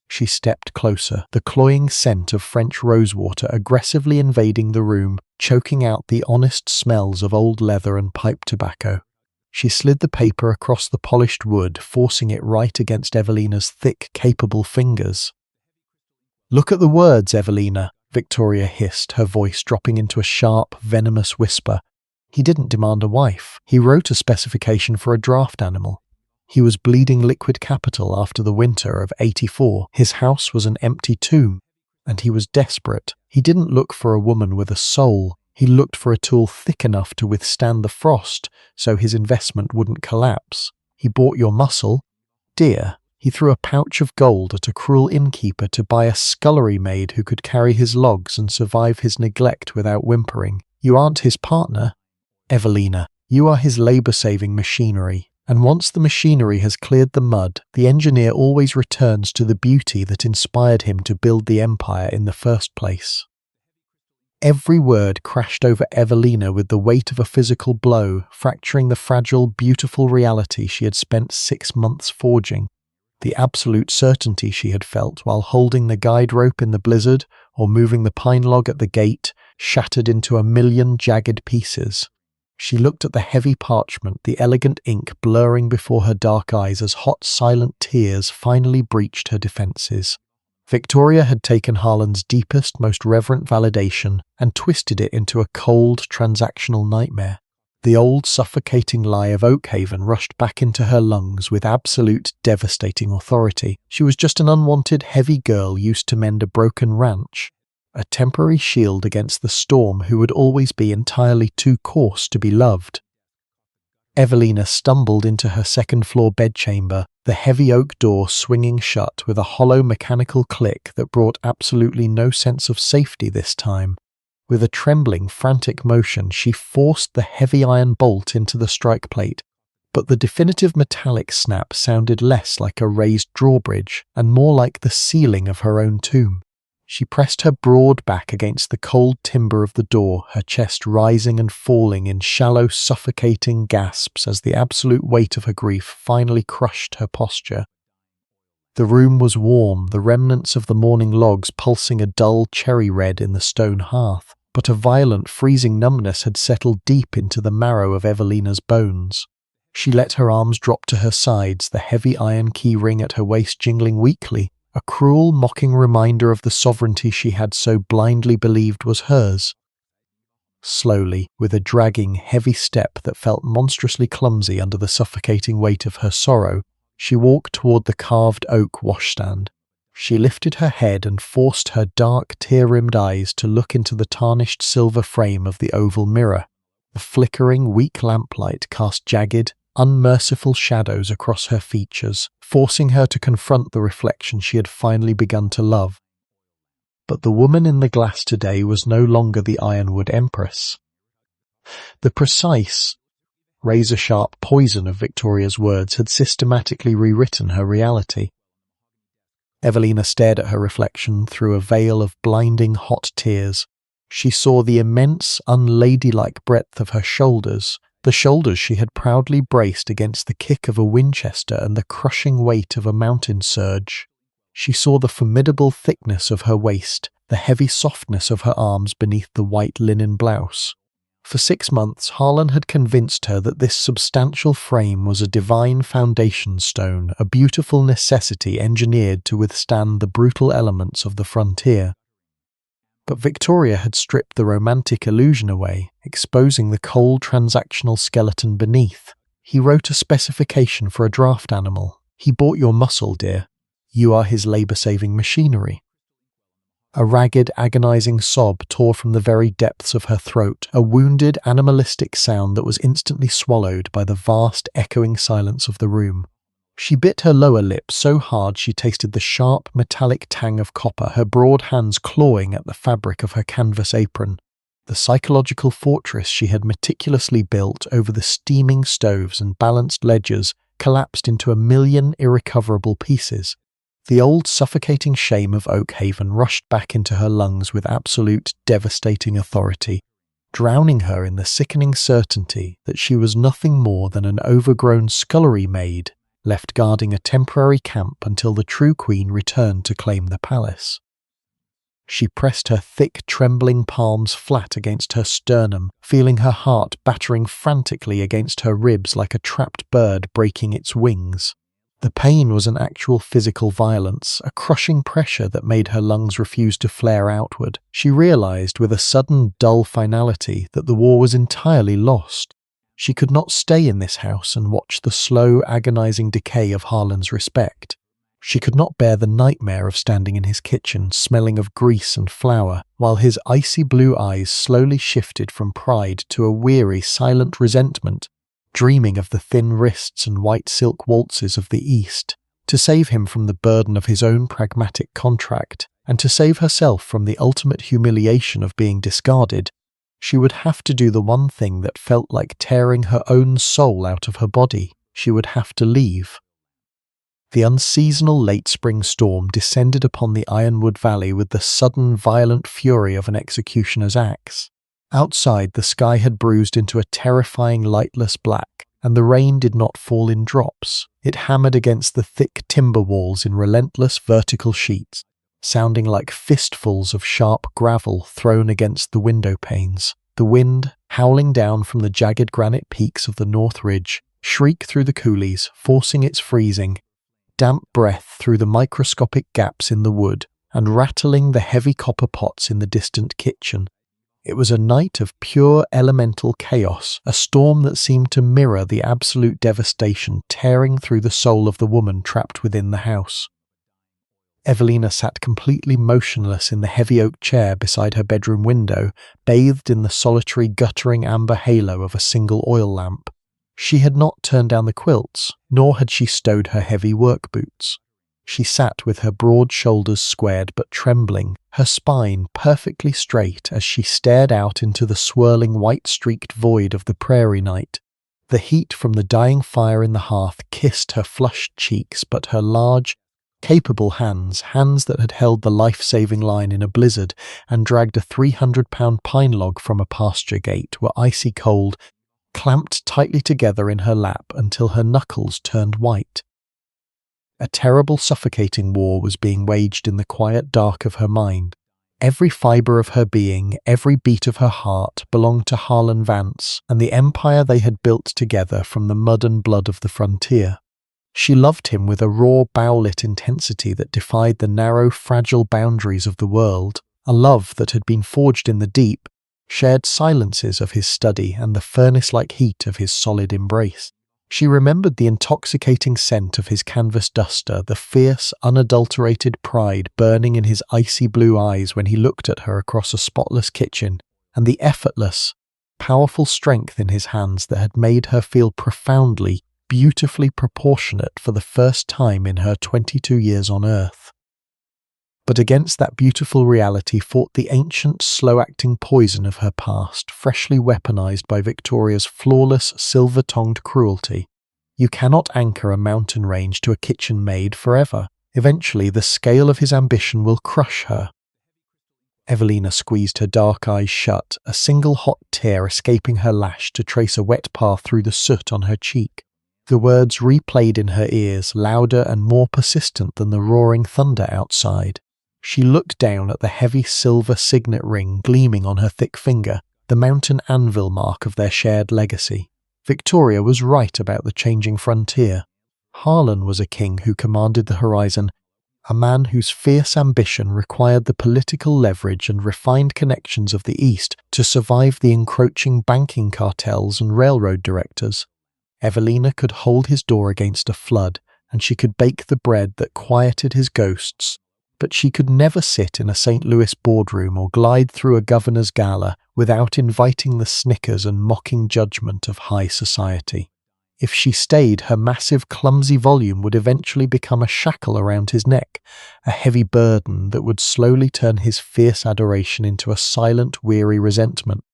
She stepped closer, the cloying scent of French rosewater aggressively invading the room, choking out the honest smells of old leather and pipe tobacco. She slid the paper across the polished wood, forcing it right against Evelina's thick, capable fingers. "Look at the words, Evelina," Victoria hissed, her voice dropping into a sharp, venomous whisper. "He didn't demand a wife. He wrote a specification for a draft animal. He was bleeding liquid capital after the winter of '84. His house was an empty tomb, and he was desperate. He didn't look for a woman with a soul. He looked for a tool thick enough to withstand the frost, so his investment wouldn't collapse. He bought your muscle. Dear, he threw a pouch of gold at a cruel innkeeper to buy a scullery maid who could carry his logs and survive his neglect without whimpering. You aren't his partner, Evelina. You are his labor-saving machinery. And once the machinery has cleared the mud, the engineer always returns to the beauty that inspired him to build the empire in the first place." Every word crashed over Evelina with the weight of a physical blow, fracturing the fragile, beautiful reality she had spent 6 months forging. The absolute certainty she had felt while holding the guide rope in the blizzard or moving the pine log at the gate shattered into a million jagged pieces. She looked at the heavy parchment, the elegant ink blurring before her dark eyes as hot, silent tears finally breached her defences. Victoria had taken Harlan's deepest, most reverent validation and twisted it into a cold, transactional nightmare. The old, suffocating lie of Oakhaven rushed back into her lungs with absolute, devastating authority. She was just an unwanted, heavy girl used to mend a broken ranch, a temporary shield against the storm who would always be entirely too coarse to be loved. Evelina stumbled into her second-floor bedchamber, the heavy oak door swinging shut with a hollow mechanical click that brought absolutely no sense of safety this time. With a trembling, frantic motion, she forced the heavy iron bolt into the strike plate, but the definitive metallic snap sounded less like a raised drawbridge and more like the ceiling of her own tomb. She pressed her broad back against the cold timber of the door, her chest rising and falling in shallow, suffocating gasps as the absolute weight of her grief finally crushed her posture. The room was warm, the remnants of the morning logs pulsing a dull cherry red in the stone hearth, but a violent, freezing numbness had settled deep into the marrow of Evelina's bones. She let her arms drop to her sides, the heavy iron key ring at her waist jingling weakly, a cruel, mocking reminder of the sovereignty she had so blindly believed was hers. Slowly, with a dragging, heavy step that felt monstrously clumsy under the suffocating weight of her sorrow, she walked toward the carved oak washstand. She lifted her head and forced her dark, tear-rimmed eyes to look into the tarnished silver frame of the oval mirror. The flickering, weak lamplight cast jagged, unmerciful shadows across her features, forcing her to confront the reflection she had finally begun to love. But the woman in the glass today was no longer the Ironwood Empress. The precise, razor-sharp poison of Victoria's words had systematically rewritten her reality. Evelina stared at her reflection through a veil of blinding hot tears. She saw the immense, unladylike breadth of her shoulders, The shoulders she had proudly braced against the kick of a Winchester and the crushing weight of a mountain surge. She saw the formidable thickness of her waist, the heavy softness of her arms beneath the white linen blouse. For 6 months, Harlan had convinced her that this substantial frame was a divine foundation stone, a beautiful necessity engineered to withstand the brutal elements of the frontier. But Victoria had stripped the romantic illusion away, exposing the cold transactional skeleton beneath. He wrote a specification for a draft animal. He bought your muscle, dear. You are his labor-saving machinery. A ragged, agonizing sob tore from the very depths of her throat, a wounded, animalistic sound that was instantly swallowed by the vast, echoing silence of the room. She bit her lower lip so hard she tasted the sharp, metallic tang of copper, her broad hands clawing at the fabric of her canvas apron. The psychological fortress she had meticulously built over the steaming stoves and balanced ledgers collapsed into a million irrecoverable pieces. The old suffocating shame of Oak Haven rushed back into her lungs with absolute, devastating authority, drowning her in the sickening certainty that she was nothing more than an overgrown scullery maid left guarding a temporary camp until the true queen returned to claim the palace. She pressed her thick, trembling palms flat against her sternum, feeling her heart battering frantically against her ribs like a trapped bird breaking its wings. The pain was an actual physical violence, a crushing pressure that made her lungs refuse to flare outward. She realized with a sudden, dull finality that the war was entirely lost. She could not stay in this house and watch the slow, agonizing decay of Harlan's respect. She could not bear the nightmare of standing in his kitchen, smelling of grease and flour, while his icy blue eyes slowly shifted from pride to a weary, silent resentment, dreaming of the thin wrists and white silk waltzes of the East. To save him from the burden of his own pragmatic contract, and to save herself from the ultimate humiliation of being discarded, she would have to do the one thing that felt like tearing her own soul out of her body. She would have to leave. The unseasonal late spring storm descended upon the Ironwood Valley with the sudden violent fury of an executioner's axe. Outside, the sky had bruised into a terrifying lightless black, and the rain did not fall in drops. It hammered against the thick timber walls in relentless vertical sheets, sounding like fistfuls of sharp gravel thrown against the window panes. The wind, howling down from the jagged granite peaks of the North Ridge, shrieked through the coulees, forcing its freezing, damp breath through the microscopic gaps in the wood, and rattling the heavy copper pots in the distant kitchen. It was a night of pure elemental chaos, a storm that seemed to mirror the absolute devastation tearing through the soul of the woman trapped within the house. Evelina sat completely motionless in the heavy oak chair beside her bedroom window, bathed in the solitary guttering amber halo of a single oil lamp. She had not turned down the quilts, nor had she stowed her heavy work boots. She sat with her broad shoulders squared but trembling, her spine perfectly straight as she stared out into the swirling white-streaked void of the prairie night. The heat from the dying fire in the hearth kissed her flushed cheeks, but her large, capable hands that had held the life-saving line in a blizzard and dragged a 300-pound pine log from a pasture gate, were icy cold, clamped tightly together in her lap until her knuckles turned white. A terrible, suffocating war was being waged in the quiet dark of her mind. Every fibre of her being, every beat of her heart belonged to Harlan Vance and the empire they had built together from the mud and blood of the frontier. She loved him with a raw, bow-lit intensity that defied the narrow, fragile boundaries of the world, a love that had been forged in the deep, shared silences of his study and the furnace-like heat of his solid embrace. She remembered the intoxicating scent of his canvas duster, the fierce, unadulterated pride burning in his icy blue eyes when he looked at her across a spotless kitchen, and the effortless, powerful strength in his hands that had made her feel profoundly, beautifully proportionate for the first time in her 22 years on Earth. But against that beautiful reality fought the ancient, slow-acting poison of her past, freshly weaponized by Victoria's flawless, silver-tongued cruelty. You cannot anchor a mountain range to a kitchen maid forever. Eventually, the scale of his ambition will crush her. Evelina squeezed her dark eyes shut, a single hot tear escaping her lash to trace a wet path through the soot on her cheek. The words replayed in her ears, louder and more persistent than the roaring thunder outside. She looked down at the heavy silver signet ring gleaming on her thick finger, the mountain anvil mark of their shared legacy. Victoria was right about the changing frontier. Harlan was a king who commanded the horizon, a man whose fierce ambition required the political leverage and refined connections of the East to survive the encroaching banking cartels and railroad directors. Evelina could hold his door against a flood, and she could bake the bread that quieted his ghosts, but she could never sit in a St. Louis boardroom or glide through a governor's gala without inviting the snickers and mocking judgment of high society. If she stayed, her massive, clumsy volume would eventually become a shackle around his neck, a heavy burden that would slowly turn his fierce adoration into a silent, weary resentment.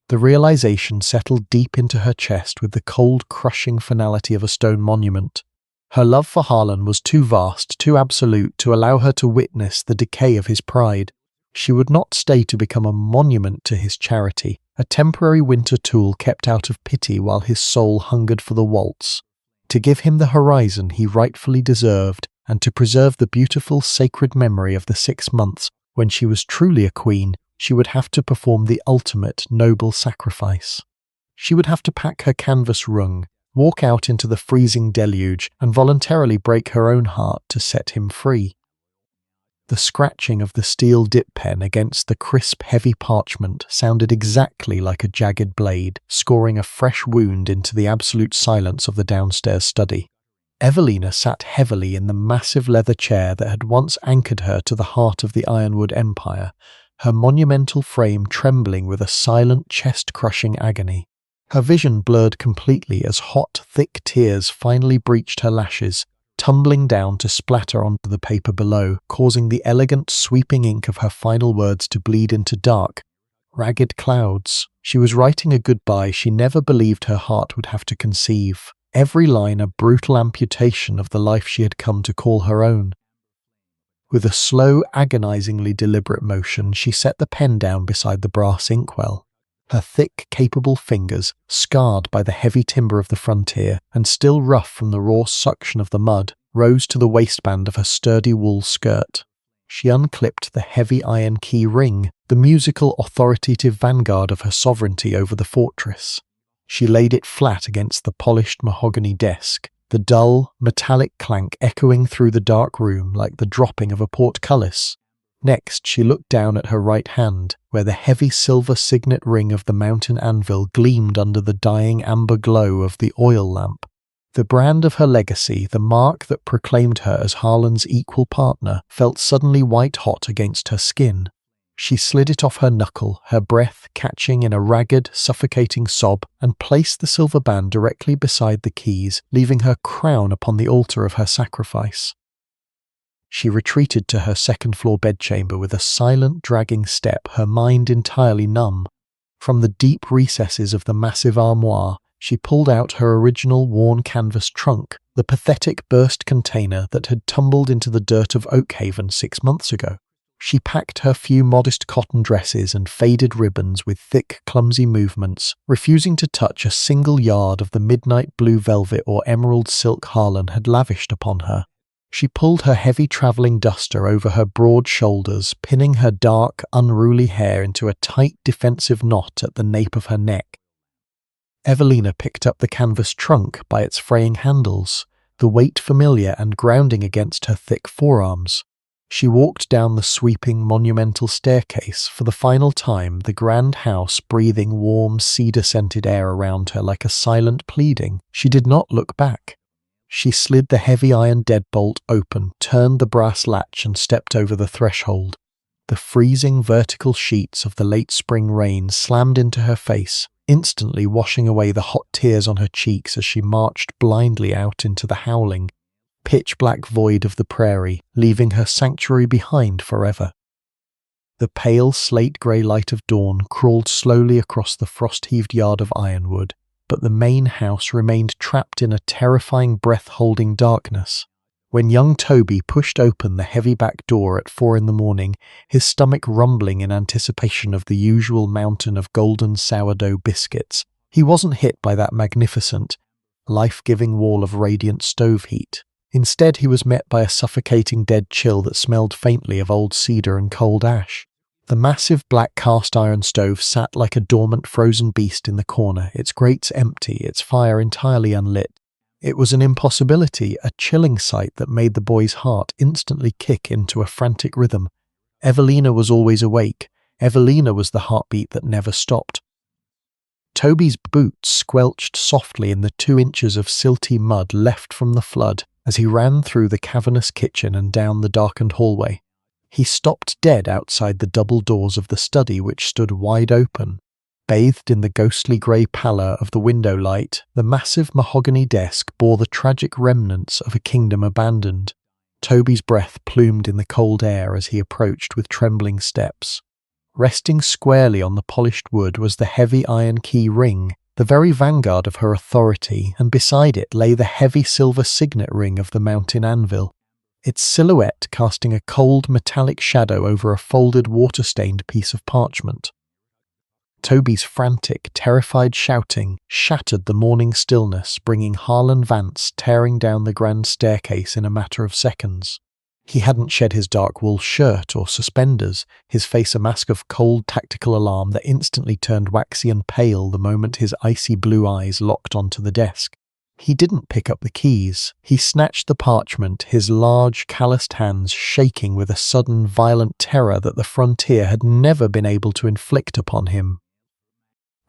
The realization settled deep into her chest with the cold, crushing finality of a stone monument. Her love for Harlan was too vast, too absolute to allow her to witness the decay of his pride. She would not stay to become a monument to his charity, a temporary winter tool kept out of pity while his soul hungered for the waltz. To give him the horizon he rightfully deserved, and to preserve the beautiful, sacred memory of the 6 months when she was truly a queen, she would have to perform the ultimate noble sacrifice. She would have to pack her canvas rung, walk out into the freezing deluge, and voluntarily break her own heart to set him free. The scratching of the steel dip pen against the crisp, heavy parchment sounded exactly like a jagged blade, scoring a fresh wound into the absolute silence of the downstairs study. Evelina sat heavily in the massive leather chair that had once anchored her to the heart of the Ironwood Empire, her monumental frame trembling with a silent, chest-crushing agony. Her vision blurred completely as hot, thick tears finally breached her lashes, tumbling down to splatter onto the paper below, causing the elegant, sweeping ink of her final words to bleed into dark, ragged clouds. She was writing a goodbye she never believed her heart would have to conceive, every line a brutal amputation of the life she had come to call her own. With a slow, agonizingly deliberate motion, she set the pen down beside the brass inkwell. Her thick, capable fingers, scarred by the heavy timber of the frontier and still rough from the raw suction of the mud, rose to the waistband of her sturdy wool skirt. She unclipped the heavy iron key ring, the musical authoritative vanguard of her sovereignty over the fortress. She laid it flat against the polished mahogany desk, the dull, metallic clank echoing through the dark room like the dropping of a portcullis. Next, she looked down at her right hand, where the heavy silver signet ring of the mountain anvil gleamed under the dying amber glow of the oil lamp. The brand of her legacy, the mark that proclaimed her as Harlan's equal partner, felt suddenly white-hot against her skin. She slid it off her knuckle, her breath catching in a ragged, suffocating sob, and placed the silver band directly beside the keys, leaving her crown upon the altar of her sacrifice. She retreated to her second-floor bedchamber with a silent, dragging step, her mind entirely numb. From the deep recesses of the massive armoire, she pulled out her original worn canvas trunk, the pathetic burst container that had tumbled into the dirt of Oakhaven 6 months ago. She packed her few modest cotton dresses and faded ribbons with thick, clumsy movements, refusing to touch a single yard of the midnight blue velvet or emerald silk Harlan had lavished upon her. She pulled her heavy travelling duster over her broad shoulders, pinning her dark, unruly hair into a tight defensive knot at the nape of her neck. Evelina picked up the canvas trunk by its fraying handles, the weight familiar and grounding against her thick forearms. She walked down the sweeping, monumental staircase, for the final time, the grand house breathing warm, cedar-scented air around her like a silent pleading. She did not look back. She slid the heavy iron deadbolt open, turned the brass latch and stepped over the threshold. The freezing vertical sheets of the late spring rain slammed into her face, instantly washing away the hot tears on her cheeks as she marched blindly out into the howling, pitch-black void of the prairie, leaving her sanctuary behind forever. The pale slate-grey light of dawn crawled slowly across the frost-heaved yard of Ironwood, but the main house remained trapped in a terrifying breath-holding darkness. When young Toby pushed open the heavy back door at 4 a.m, his stomach rumbling in anticipation of the usual mountain of golden sourdough biscuits, he wasn't hit by that magnificent, life-giving wall of radiant stove heat. Instead, he was met by a suffocating dead chill that smelled faintly of old cedar and cold ash. The massive black cast-iron stove sat like a dormant frozen beast in the corner, its grates empty, its fire entirely unlit. It was an impossibility, a chilling sight that made the boy's heart instantly kick into a frantic rhythm. Evelina was always awake. Evelina was the heartbeat that never stopped. Toby's boots squelched softly in the 2 inches of silty mud left from the flood as he ran through the cavernous kitchen and down the darkened hallway. He stopped dead outside the double doors of the study, which stood wide open. Bathed in the ghostly grey pallor of the window light, the massive mahogany desk bore the tragic remnants of a kingdom abandoned. Toby's breath plumed in the cold air as he approached with trembling steps. Resting squarely on the polished wood was the heavy iron key ring, the very vanguard of her authority, and beside it lay the heavy silver signet ring of the mountain anvil, its silhouette casting a cold metallic shadow over a folded water-stained piece of parchment. Toby's frantic, terrified shouting shattered the morning stillness, bringing Harlan Vance tearing down the grand staircase in a matter of seconds. He hadn't shed his dark wool shirt or suspenders, his face a mask of cold tactical alarm that instantly turned waxy and pale the moment his icy blue eyes locked onto the desk. He didn't pick up the keys. He snatched the parchment, his large, calloused hands shaking with a sudden, violent terror that the frontier had never been able to inflict upon him.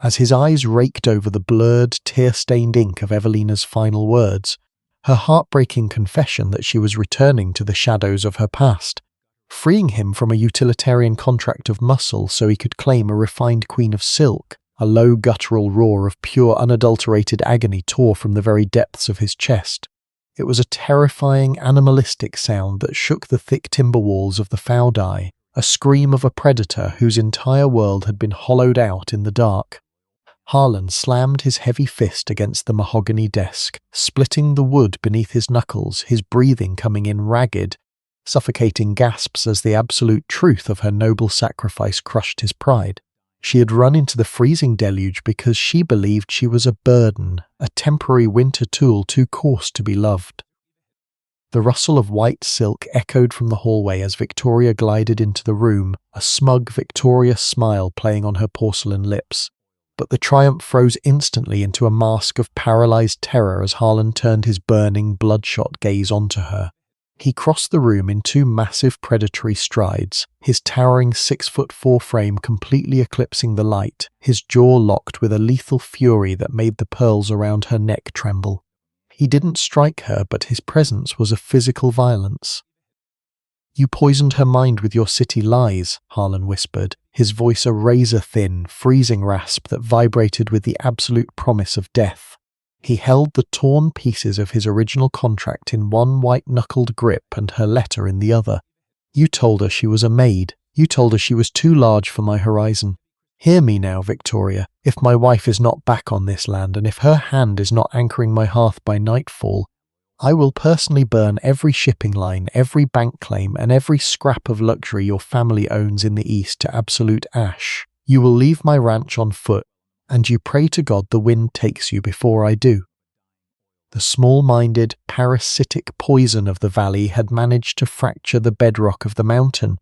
As his eyes raked over the blurred, tear-stained ink of Evelina's final words, her heartbreaking confession that she was returning to the shadows of her past, freeing him from a utilitarian contract of muscle so he could claim a refined queen of silk, a low guttural roar of pure unadulterated agony tore from the very depths of his chest. It was a terrifying, animalistic sound that shook the thick timber walls of the Fowdai, a scream of a predator whose entire world had been hollowed out in the dark. Harlan slammed his heavy fist against the mahogany desk, splitting the wood beneath his knuckles, his breathing coming in ragged, suffocating gasps as the absolute truth of her noble sacrifice crushed his pride. She had run into the freezing deluge because she believed she was a burden, a temporary winter tool too coarse to be loved. The rustle of white silk echoed from the hallway as Victoria glided into the room, a smug, victorious smile playing on her porcelain lips. But the triumph froze instantly into a mask of paralyzed terror as Harlan turned his burning, bloodshot gaze onto her. He crossed the room in 2 massive predatory strides, his towering 6'4" frame completely eclipsing the light, his jaw locked with a lethal fury that made the pearls around her neck tremble. He didn't strike her, but his presence was a physical violence. "You poisoned her mind with your city lies," Harlan whispered, his voice a razor-thin, freezing rasp that vibrated with the absolute promise of death. He held the torn pieces of his original contract in one white-knuckled grip and her letter in the other. "You told her she was a maid. You told her she was too large for my horizon. Hear me now, Victoria. If my wife is not back on this land, and if her hand is not anchoring my hearth by nightfall, I will personally burn every shipping line, every bank claim, and every scrap of luxury your family owns in the East to absolute ash. You will leave my ranch on foot, and you pray to God the wind takes you before I do." The small-minded, parasitic poison of the valley had managed to fracture the bedrock of the mountain.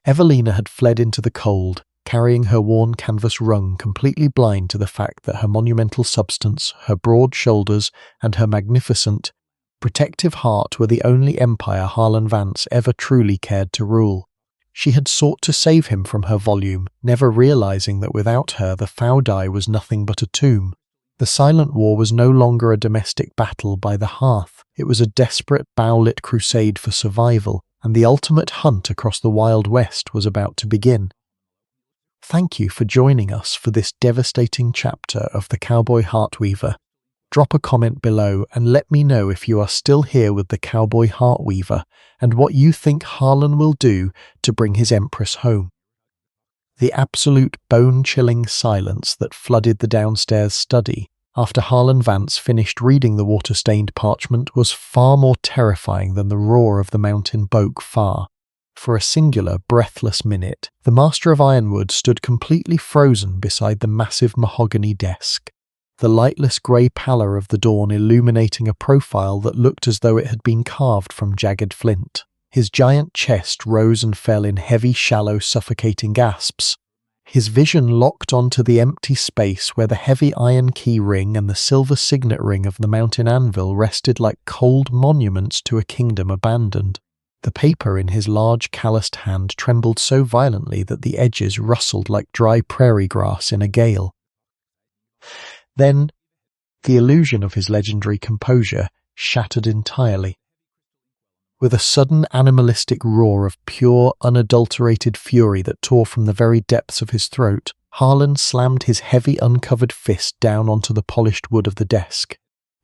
Evelina had fled into the cold, carrying her worn canvas rung, completely blind to the fact that her monumental substance, her broad shoulders, and her magnificent, protective heart were the only empire Harlan Vance ever truly cared to rule. She had sought to save him from her volume, never realizing that without her the Fowdai was nothing but a tomb. The silent war was no longer a domestic battle by the hearth. It was a desperate, bow-lit crusade for survival, and the ultimate hunt across the Wild West was about to begin. Thank you for joining us for this devastating chapter of the Cowboy Heartweaver. Drop a comment below and let me know if you are still here with the Cowboy Heartweaver and what you think Harlan will do to bring his Empress home. The absolute bone-chilling silence that flooded the downstairs study, after Harlan Vance finished reading the water-stained parchment was far more terrifying than the roar of the mountain broke far. For a singular, breathless minute, the Master of Ironwood stood completely frozen beside the massive mahogany desk, the lightless grey pallor of the dawn illuminating a profile that looked as though it had been carved from jagged flint. His giant chest rose and fell in heavy, shallow, suffocating gasps. His vision locked onto the empty space where the heavy iron key ring and the silver signet ring of the mountain anvil rested like cold monuments to a kingdom abandoned. The paper in his large, calloused hand trembled so violently that the edges rustled like dry prairie grass in a gale. Then, the illusion of his legendary composure shattered entirely. With a sudden animalistic roar of pure, unadulterated fury that tore from the very depths of his throat, Harlan slammed his heavy, uncovered fist down onto the polished wood of the desk.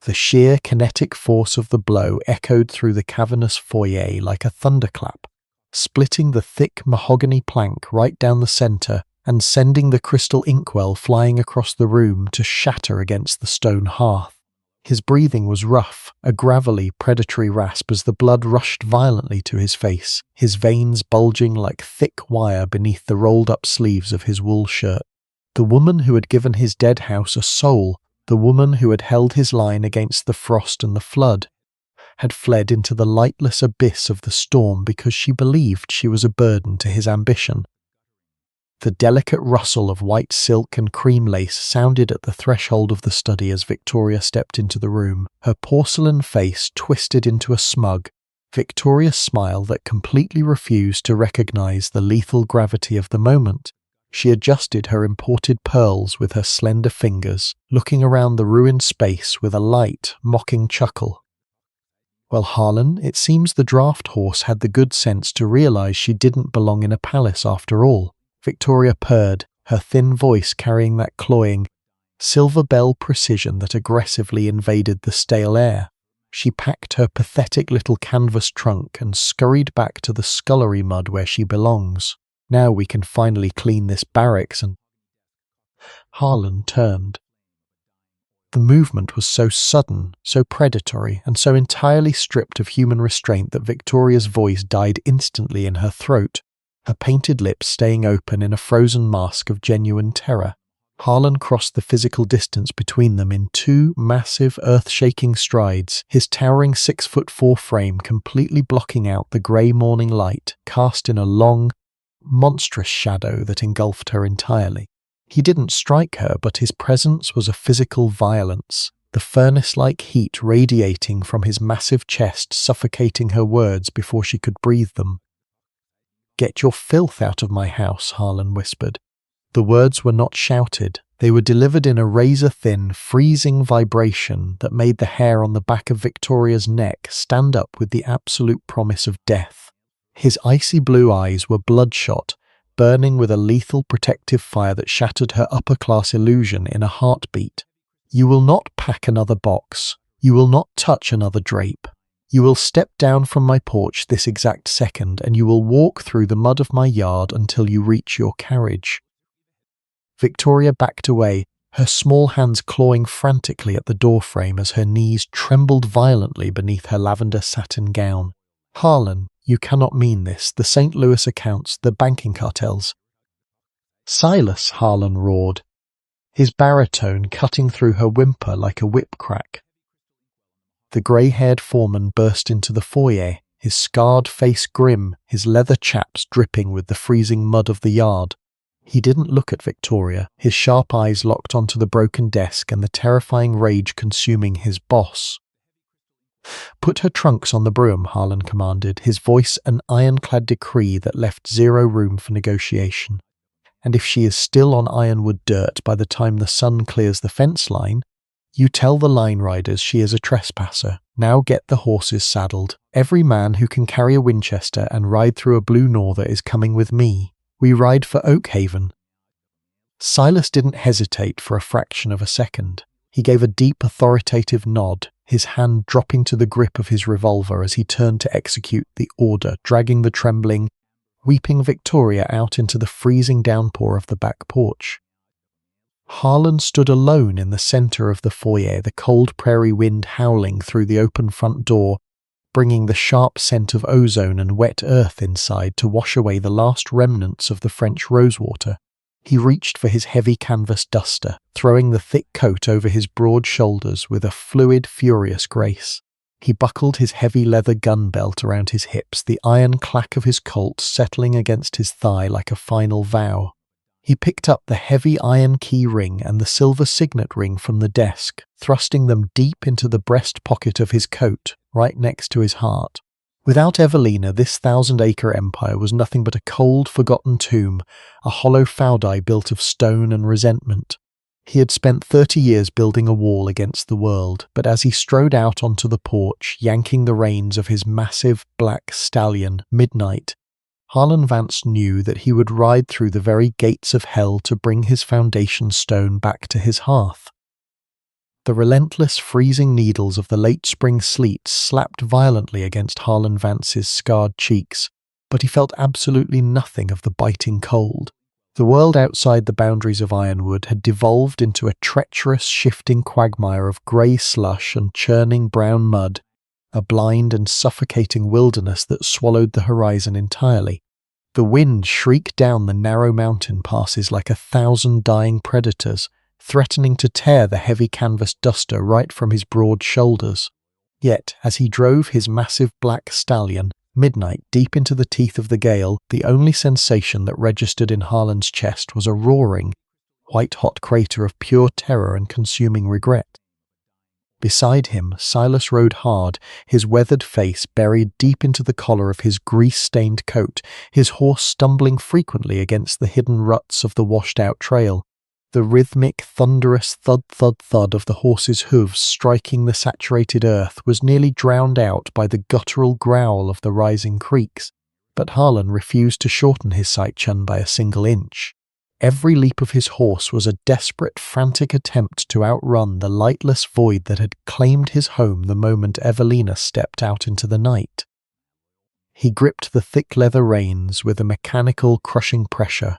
The sheer kinetic force of the blow echoed through the cavernous foyer like a thunderclap, splitting the thick mahogany plank right down the center and sending the crystal inkwell flying across the room to shatter against the stone hearth. His breathing was rough, a gravelly, predatory rasp as the blood rushed violently to his face, his veins bulging like thick wire beneath the rolled-up sleeves of his wool shirt. The woman who had given his dead house a soul, the woman who had held his line against the frost and the flood, had fled into the lightless abyss of the storm because she believed she was a burden to his ambition. The delicate rustle of white silk and cream lace sounded at the threshold of the study as Victoria stepped into the room, her porcelain face twisted into a smug, victorious smile that completely refused to recognize the lethal gravity of the moment. She adjusted her imported pearls with her slender fingers, looking around the ruined space with a light, mocking chuckle. Well, Harlan, it seems the draft horse had the good sense to realize she didn't belong in a palace after all. Victoria purred, her thin voice carrying that cloying, silver bell precision that aggressively invaded the stale air. She packed her pathetic little canvas trunk and scurried back to the scullery mud where she belongs. Now we can finally clean this barracks and... Harlan turned. The movement was so sudden, so predatory, and so entirely stripped of human restraint that Victoria's voice died instantly in her throat, her painted lips staying open in a frozen mask of genuine terror. Harlan crossed the physical distance between them in two massive, earth-shaking strides, his towering 6'4" frame completely blocking out the grey morning light, cast in a long, monstrous shadow that engulfed her entirely. He didn't strike her, but his presence was a physical violence, the furnace-like heat radiating from his massive chest suffocating her words before she could breathe them. "Get your filth out of my house," Harlan whispered. The words were not shouted. They were delivered in a razor-thin, freezing vibration that made the hair on the back of Victoria's neck stand up with the absolute promise of death. His icy blue eyes were bloodshot, burning with a lethal protective fire that shattered her upper-class illusion in a heartbeat. "You will not pack another box. You will not touch another drape. You will step down from my porch this exact second, and you will walk through the mud of my yard until you reach your carriage." Victoria backed away, her small hands clawing frantically at the doorframe as her knees trembled violently beneath her lavender satin gown. "Harlan, you cannot mean this. The St. Louis accounts, the banking cartels." "Silas," Harlan roared, his baritone cutting through her whimper like a whip crack. The grey-haired foreman burst into the foyer, his scarred face grim, his leather chaps dripping with the freezing mud of the yard. He didn't look at Victoria, his sharp eyes locked onto the broken desk and the terrifying rage consuming his boss. "Put her trunks on the broom," Harlan commanded, his voice an ironclad decree that left zero room for negotiation. "And if she is still on Ironwood dirt by the time the sun clears the fence line, you tell the line riders she is a trespasser. Now get the horses saddled. Every man who can carry a Winchester and ride through a blue norther is coming with me. We ride for Oakhaven." Silas didn't hesitate for a fraction of a second. He gave a deep, authoritative nod, his hand dropping to the grip of his revolver as he turned to execute the order, dragging the trembling, weeping Victoria out into the freezing downpour of the back porch. Harlan stood alone in the center of the foyer, the cold prairie wind howling through the open front door, bringing the sharp scent of ozone and wet earth inside to wash away the last remnants of the French rosewater. He reached for his heavy canvas duster, throwing the thick coat over his broad shoulders with a fluid, furious grace. He buckled his heavy leather gun belt around his hips, the iron clack of his Colt settling against his thigh like a final vow. He picked up the heavy iron key ring and the silver signet ring from the desk, thrusting them deep into the breast pocket of his coat, right next to his heart. Without Evelina, this 1,000-acre empire was nothing but a cold, forgotten tomb, a hollow Faudai built of stone and resentment. He had spent 30 years building a wall against the world, but as he strode out onto the porch, yanking the reins of his massive black stallion, Midnight, Harlan Vance knew that he would ride through the very gates of hell to bring his foundation stone back to his hearth. The relentless freezing needles of the late spring sleet slapped violently against Harlan Vance's scarred cheeks, but he felt absolutely nothing of the biting cold. The world outside the boundaries of Ironwood had devolved into a treacherous, shifting quagmire of grey slush and churning brown mud, a blind and suffocating wilderness that swallowed the horizon entirely. The wind shrieked down the narrow mountain passes like 1,000 dying predators, threatening to tear the heavy canvas duster right from his broad shoulders. Yet, as he drove his massive black stallion, Midnight, deep into the teeth of the gale, the only sensation that registered in Harlan's chest was a roaring, white-hot crater of pure terror and consuming regret. Beside him, Silas rode hard, his weathered face buried deep into the collar of his grease-stained coat, his horse stumbling frequently against the hidden ruts of the washed-out trail. The rhythmic, thunderous thud-thud-thud of the horse's hooves striking the saturated earth was nearly drowned out by the guttural growl of the rising creeks, but Harlan refused to shorten his sight-chun by a single inch. Every leap of his horse was a desperate, frantic attempt to outrun the lightless void that had claimed his home the moment Evelina stepped out into the night. He gripped the thick leather reins with a mechanical, crushing pressure,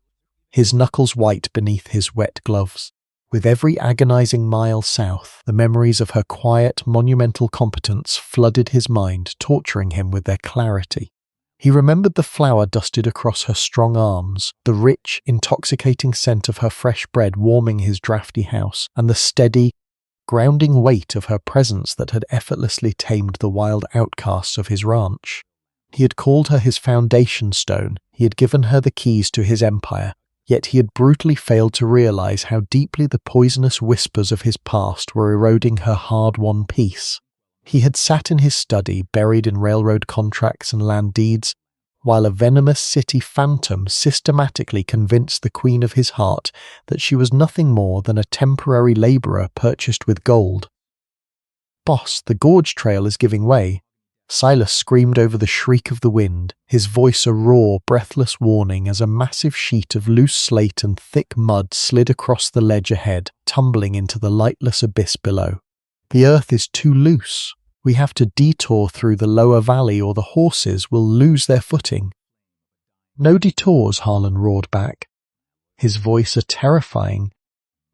his knuckles white beneath his wet gloves. With every agonizing mile south, the memories of her quiet, monumental competence flooded his mind, torturing him with their clarity. He remembered the flour dusted across her strong arms, the rich, intoxicating scent of her fresh bread warming his drafty house, and the steady, grounding weight of her presence that had effortlessly tamed the wild outcasts of his ranch. He had called her his foundation stone, he had given her the keys to his empire, yet he had brutally failed to realize how deeply the poisonous whispers of his past were eroding her hard-won peace. He had sat in his study, buried in railroad contracts and land deeds, while a venomous city phantom systematically convinced the queen of his heart that she was nothing more than a temporary laborer purchased with gold. "Boss, the gorge trail is giving way." Silas screamed over the shriek of the wind, his voice a raw, breathless warning as a massive sheet of loose slate and thick mud slid across the ledge ahead, tumbling into the lightless abyss below. "The earth is too loose. We have to detour through the lower valley or the horses will lose their footing." "No detours," Harlan roared back, his voice a terrifying,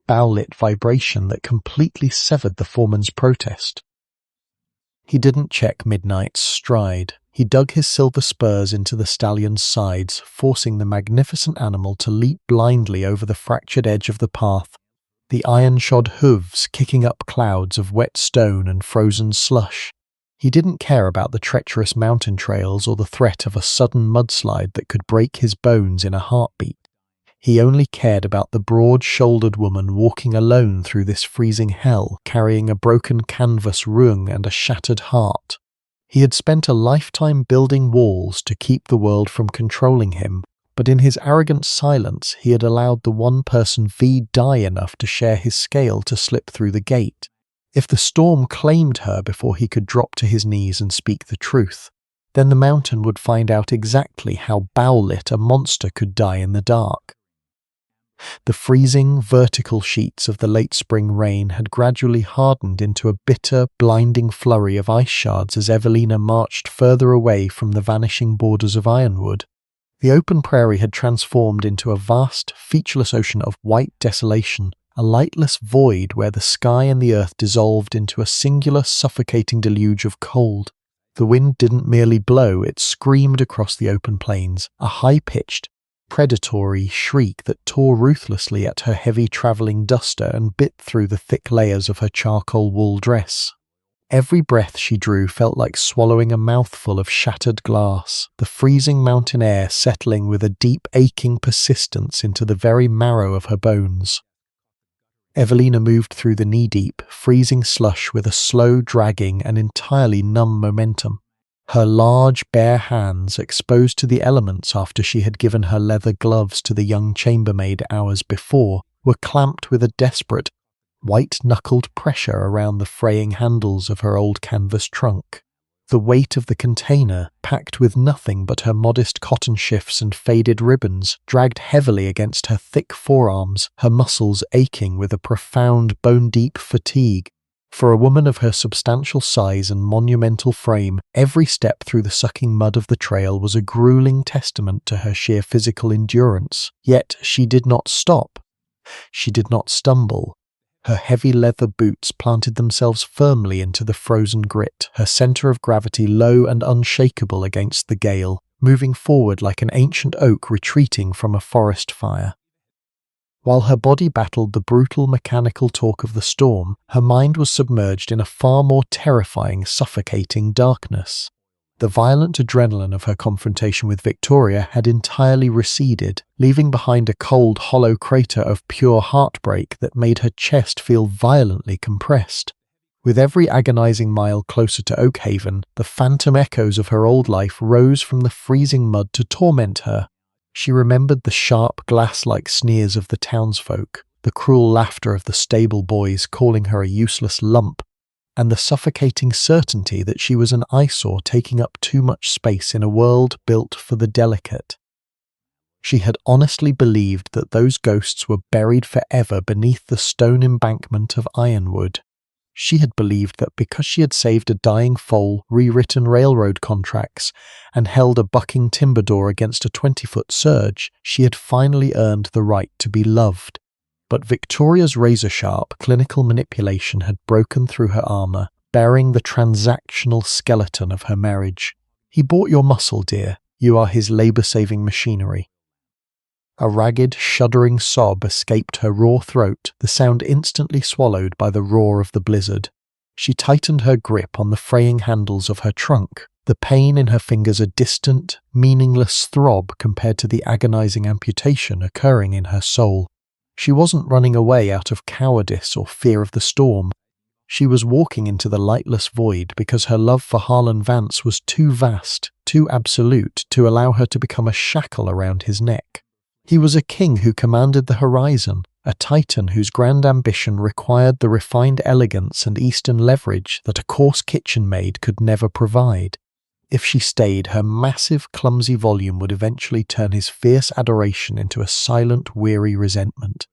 bow-lit vibration that completely severed the foreman's protest. He didn't check Midnight's stride. He dug his silver spurs into the stallion's sides, forcing the magnificent animal to leap blindly over the fractured edge of the path, the iron-shod hooves kicking up clouds of wet stone and frozen slush. He didn't care about the treacherous mountain trails or the threat of a sudden mudslide that could break his bones in a heartbeat. He only cared about the broad-shouldered woman walking alone through this freezing hell, carrying a broken canvas rung and a shattered heart. He had spent a lifetime building walls to keep the world from controlling him, but in his arrogant silence he had allowed the one person V die enough to share his scale to slip through the gate. If the storm claimed her before he could drop to his knees and speak the truth, then the mountain would find out exactly how bow-lit a monster could die in the dark. The freezing, vertical sheets of the late spring rain had gradually hardened into a bitter, blinding flurry of ice shards as Evelina marched further away from the vanishing borders of Ironwood. The open prairie had transformed into a vast, featureless ocean of white desolation, a lightless void where the sky and the earth dissolved into a singular suffocating deluge of cold. The wind didn't merely blow, it screamed across the open plains, a high-pitched, predatory shriek that tore ruthlessly at her heavy travelling duster and bit through the thick layers of her charcoal wool dress. Every breath she drew felt like swallowing a mouthful of shattered glass, the freezing mountain air settling with a deep aching persistence into the very marrow of her bones. Evelina moved through the knee-deep, freezing slush with a slow, dragging and entirely numb momentum. Her large, bare hands, exposed to the elements after she had given her leather gloves to the young chambermaid hours before, were clamped with a desperate, white-knuckled pressure around the fraying handles of her old canvas trunk. The weight of the container, packed with nothing but her modest cotton shifts and faded ribbons, dragged heavily against her thick forearms, her muscles aching with a profound, bone-deep fatigue. For a woman of her substantial size and monumental frame, every step through the sucking mud of the trail was a grueling testament to her sheer physical endurance. Yet she did not stop. She did not stumble. Her heavy leather boots planted themselves firmly into the frozen grit, her centre of gravity low and unshakable against the gale, moving forward like an ancient oak retreating from a forest fire. While her body battled the brutal mechanical torque of the storm, her mind was submerged in a far more terrifying, suffocating darkness. The violent adrenaline of her confrontation with Victoria had entirely receded, leaving behind a cold, hollow crater of pure heartbreak that made her chest feel violently compressed. With every agonizing mile closer to Oakhaven, the phantom echoes of her old life rose from the freezing mud to torment her. She remembered the sharp, glass-like sneers of the townsfolk, the cruel laughter of the stable boys calling her a useless lump, and the suffocating certainty that she was an eyesore taking up too much space in a world built for the delicate. She had honestly believed that those ghosts were buried forever beneath the stone embankment of Ironwood. She had believed that because she had saved a dying foal, rewritten railroad contracts, and held a bucking timber door against a 20-foot surge, she had finally earned the right to be loved. But Victoria's razor-sharp clinical manipulation had broken through her armour, baring the transactional skeleton of her marriage. "He bought your muscle, dear. You are his labour-saving machinery." A ragged, shuddering sob escaped her raw throat, the sound instantly swallowed by the roar of the blizzard. She tightened her grip on the fraying handles of her trunk, the pain in her fingers a distant, meaningless throb compared to the agonizing amputation occurring in her soul. She wasn't running away out of cowardice or fear of the storm. She was walking into the lightless void because her love for Harlan Vance was too vast, too absolute to allow her to become a shackle around his neck. He was a king who commanded the horizon, a titan whose grand ambition required the refined elegance and Eastern leverage that a coarse kitchen maid could never provide. If she stayed, her massive, clumsy volume would eventually turn his fierce adoration into a silent, weary resentment.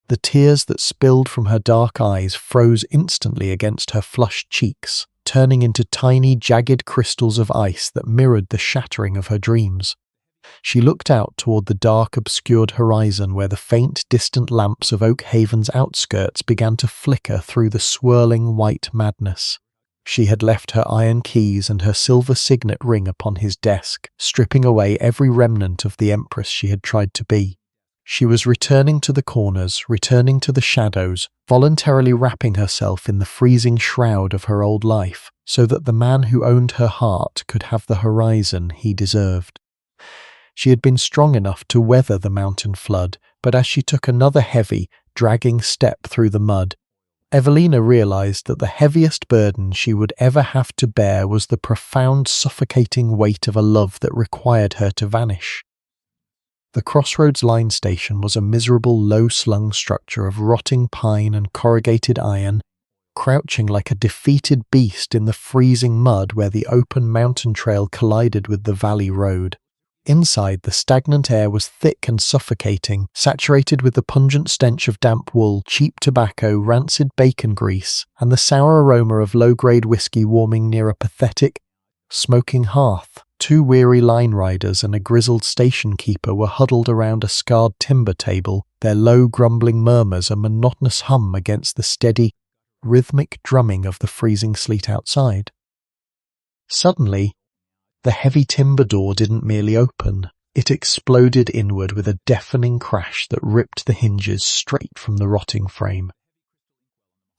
The tears that spilled from her dark eyes froze instantly against her flushed cheeks, turning into tiny, jagged crystals of ice that mirrored the shattering of her dreams. She looked out toward the dark, obscured horizon where the faint, distant lamps of Oakhaven's outskirts began to flicker through the swirling white madness. She had left her iron keys and her silver signet ring upon his desk, stripping away every remnant of the empress she had tried to be. She was returning to the corners, returning to the shadows, voluntarily wrapping herself in the freezing shroud of her old life, so that the man who owned her heart could have the horizon he deserved. She had been strong enough to weather the mountain flood, but as she took another heavy, dragging step through the mud, Evelina realized that the heaviest burden she would ever have to bear was the profound, suffocating weight of a love that required her to vanish. The Crossroads line station was a miserable, low-slung structure of rotting pine and corrugated iron, crouching like a defeated beast in the freezing mud where the open mountain trail collided with the valley road. Inside, the stagnant air was thick and suffocating, saturated with the pungent stench of damp wool, cheap tobacco, rancid bacon grease, and the sour aroma of low-grade whiskey warming near a pathetic, smoking hearth. 2 weary line riders and a grizzled station keeper were huddled around a scarred timber table, their low grumbling murmurs a monotonous hum against the steady, rhythmic drumming of the freezing sleet outside. Suddenly, the heavy timber door didn't merely open, it exploded inward with a deafening crash that ripped the hinges straight from the rotting frame.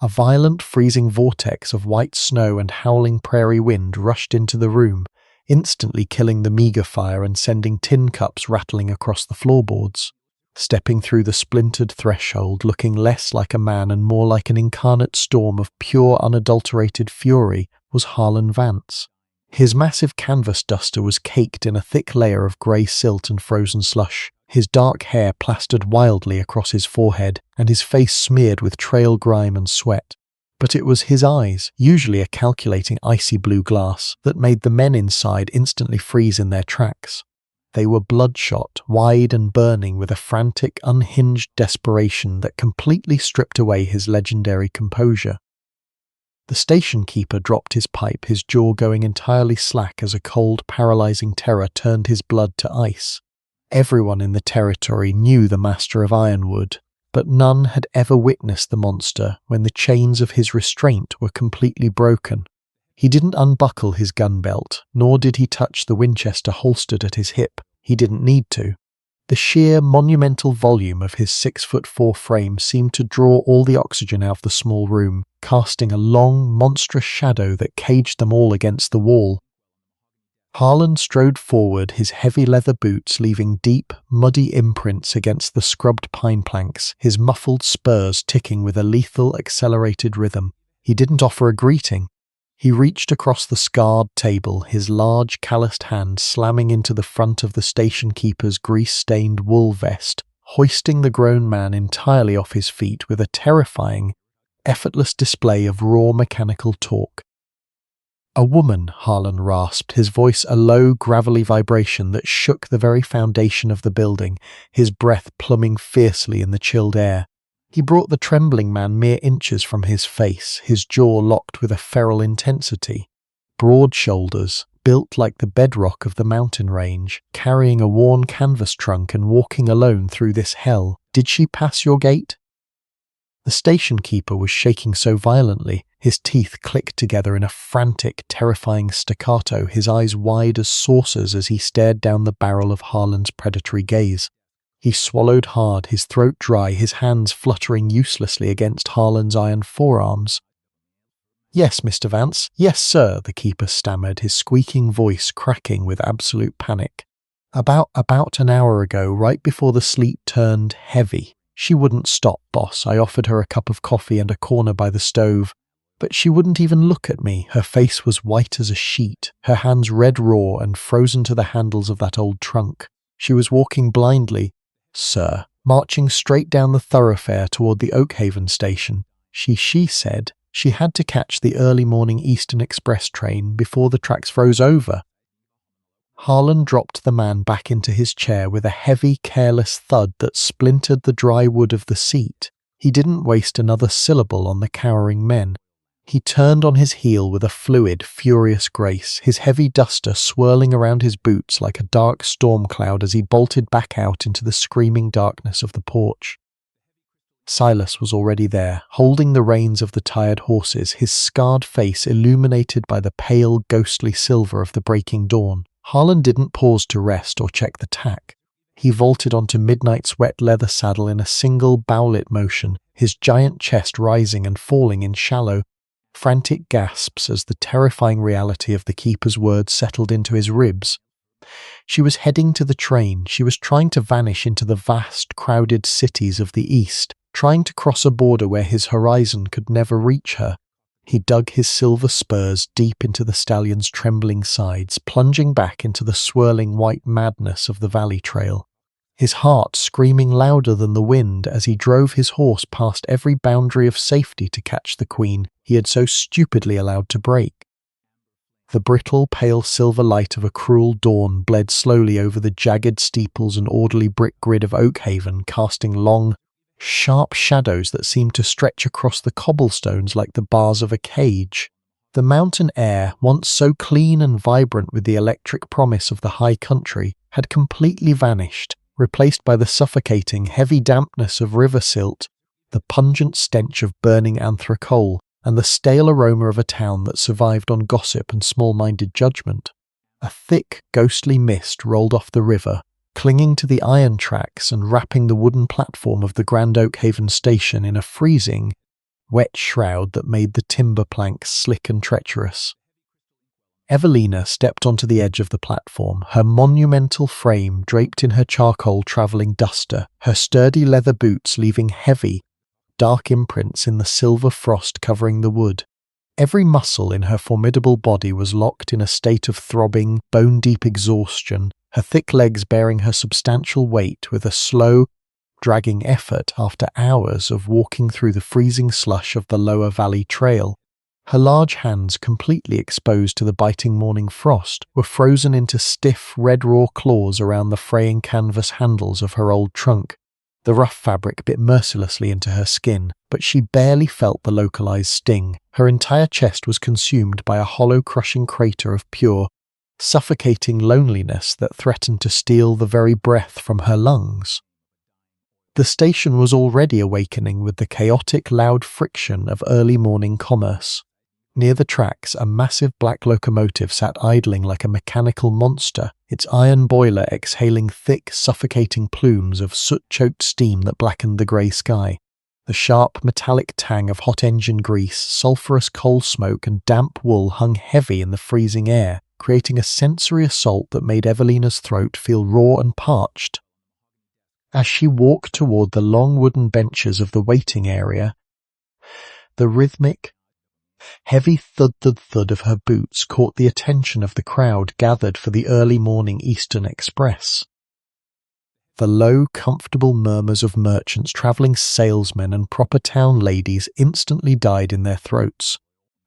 A violent freezing vortex of white snow and howling prairie wind rushed into the room, instantly killing the meager fire and sending tin cups rattling across the floorboards. Stepping through the splintered threshold, looking less like a man and more like an incarnate storm of pure unadulterated fury, was Harlan Vance. His massive canvas duster was caked in a thick layer of grey silt and frozen slush, his dark hair plastered wildly across his forehead, and his face smeared with trail grime and sweat. But it was his eyes, usually a calculating icy blue glass, that made the men inside instantly freeze in their tracks. They were bloodshot, wide and burning with a frantic, unhinged desperation that completely stripped away his legendary composure. The station keeper dropped his pipe, his jaw going entirely slack as a cold, paralyzing terror turned his blood to ice. Everyone in the territory knew the master of Ironwood, but none had ever witnessed the monster when the chains of his restraint were completely broken. He didn't unbuckle his gun belt, nor did he touch the Winchester holstered at his hip. He didn't need to. The sheer, monumental volume of his 6'4" frame seemed to draw all the oxygen out of the small room, casting a long, monstrous shadow that caged them all against the wall. Harlan strode forward, his heavy leather boots leaving deep, muddy imprints against the scrubbed pine planks, his muffled spurs ticking with a lethal, accelerated rhythm. He didn't offer a greeting. He reached across the scarred table, his large, calloused hand slamming into the front of the station keeper's grease-stained wool vest, hoisting the grown man entirely off his feet with a terrifying, effortless display of raw mechanical torque. "A woman," Harlan rasped, his voice a low, gravelly vibration that shook the very foundation of the building, his breath plumbing fiercely in the chilled air. He brought the trembling man mere inches from his face, his jaw locked with a feral intensity. Broad shoulders, built like the bedrock of the mountain range, carrying a worn canvas trunk and walking alone through this hell. "Did she pass your gate?" The station keeper was shaking so violently, his teeth clicked together in a frantic, terrifying staccato, his eyes wide as saucers as he stared down the barrel of Harlan's predatory gaze. He swallowed hard, his throat dry, his hands fluttering uselessly against Harlan's iron forearms. "Yes, Mr. Vance. Yes, sir," the keeper stammered, his squeaking voice cracking with absolute panic. About an hour ago, right before the sleet turned heavy. She wouldn't stop, boss. I offered her a cup of coffee and a corner by the stove. But she wouldn't even look at me. Her face was white as a sheet, her hands red raw and frozen to the handles of that old trunk. She was walking blindly, sir, marching straight down the thoroughfare toward the Oakhaven station. She said she had to catch the early morning Eastern Express train before the tracks froze over. Harlan dropped the man back into his chair with a heavy, careless thud that splintered the dry wood of the seat. He didn't waste another syllable on the cowering men. He turned on his heel with a fluid, furious grace, his heavy duster swirling around his boots like a dark storm cloud as he bolted back out into the screaming darkness of the porch. Silas was already there, holding the reins of the tired horses, his scarred face illuminated by the pale, ghostly silver of the breaking dawn. Harlan didn't pause to rest or check the tack. He vaulted onto Midnight's wet leather saddle in a single bowlet motion, his giant chest rising and falling in shallow, frantic gasps as the terrifying reality of the keeper's words settled into his ribs. She was heading to the train. She was trying to vanish into the vast, crowded cities of the East, trying to cross a border where his horizon could never reach her. He dug his silver spurs deep into the stallion's trembling sides, plunging back into the swirling white madness of the valley trail. His heart screaming louder than the wind as he drove his horse past every boundary of safety to catch the queen he had so stupidly allowed to break. The brittle, pale silver light of a cruel dawn bled slowly over the jagged steeples and orderly brick grid of Oakhaven, casting long, sharp shadows that seemed to stretch across the cobblestones like the bars of a cage. The mountain air, once so clean and vibrant with the electric promise of the high country, had completely vanished, replaced by the suffocating, heavy dampness of river silt, the pungent stench of burning anthracol, and the stale aroma of a town that survived on gossip and small-minded judgment. A thick, ghostly mist rolled off the river, clinging to the iron tracks and wrapping the wooden platform of the Grand Oakhaven station in a freezing, wet shroud that made the timber planks slick and treacherous. Evelina stepped onto the edge of the platform, her monumental frame draped in her charcoal travelling duster, her sturdy leather boots leaving heavy, dark imprints in the silver frost covering the wood. Every muscle in her formidable body was locked in a state of throbbing, bone-deep exhaustion, her thick legs bearing her substantial weight with a slow, dragging effort after hours of walking through the freezing slush of the lower valley trail. Her large hands, completely exposed to the biting morning frost, were frozen into stiff, red-raw claws around the fraying canvas handles of her old trunk. The rough fabric bit mercilessly into her skin, but she barely felt the localized sting. Her entire chest was consumed by a hollow, crushing crater of pure, suffocating loneliness that threatened to steal the very breath from her lungs. The station was already awakening with the chaotic, loud friction of early morning commerce. Near the tracks, a massive black locomotive sat idling like a mechanical monster, its iron boiler exhaling thick, suffocating plumes of soot-choked steam that blackened the grey sky. The sharp, metallic tang of hot engine grease, sulphurous coal smoke, and damp wool hung heavy in the freezing air, creating a sensory assault that made Evelina's throat feel raw and parched. As she walked toward the long wooden benches of the waiting area, the rhythmic, heavy thud-thud-thud of her boots caught the attention of the crowd gathered for the early morning Eastern Express. The low, comfortable murmurs of merchants, travelling salesmen, and proper town ladies instantly died in their throats.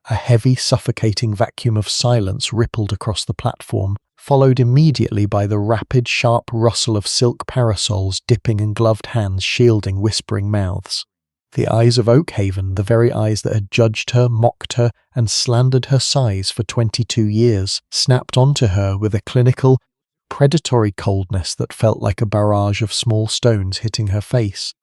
A heavy, suffocating vacuum of silence rippled across the platform, followed immediately by the rapid, sharp rustle of silk parasols dipping and gloved hands shielding whispering mouths. The eyes of Oakhaven, the very eyes that had judged her, mocked her, and slandered her size for 22 years, snapped onto her with a clinical, predatory coldness that felt like a barrage of small stones hitting her face.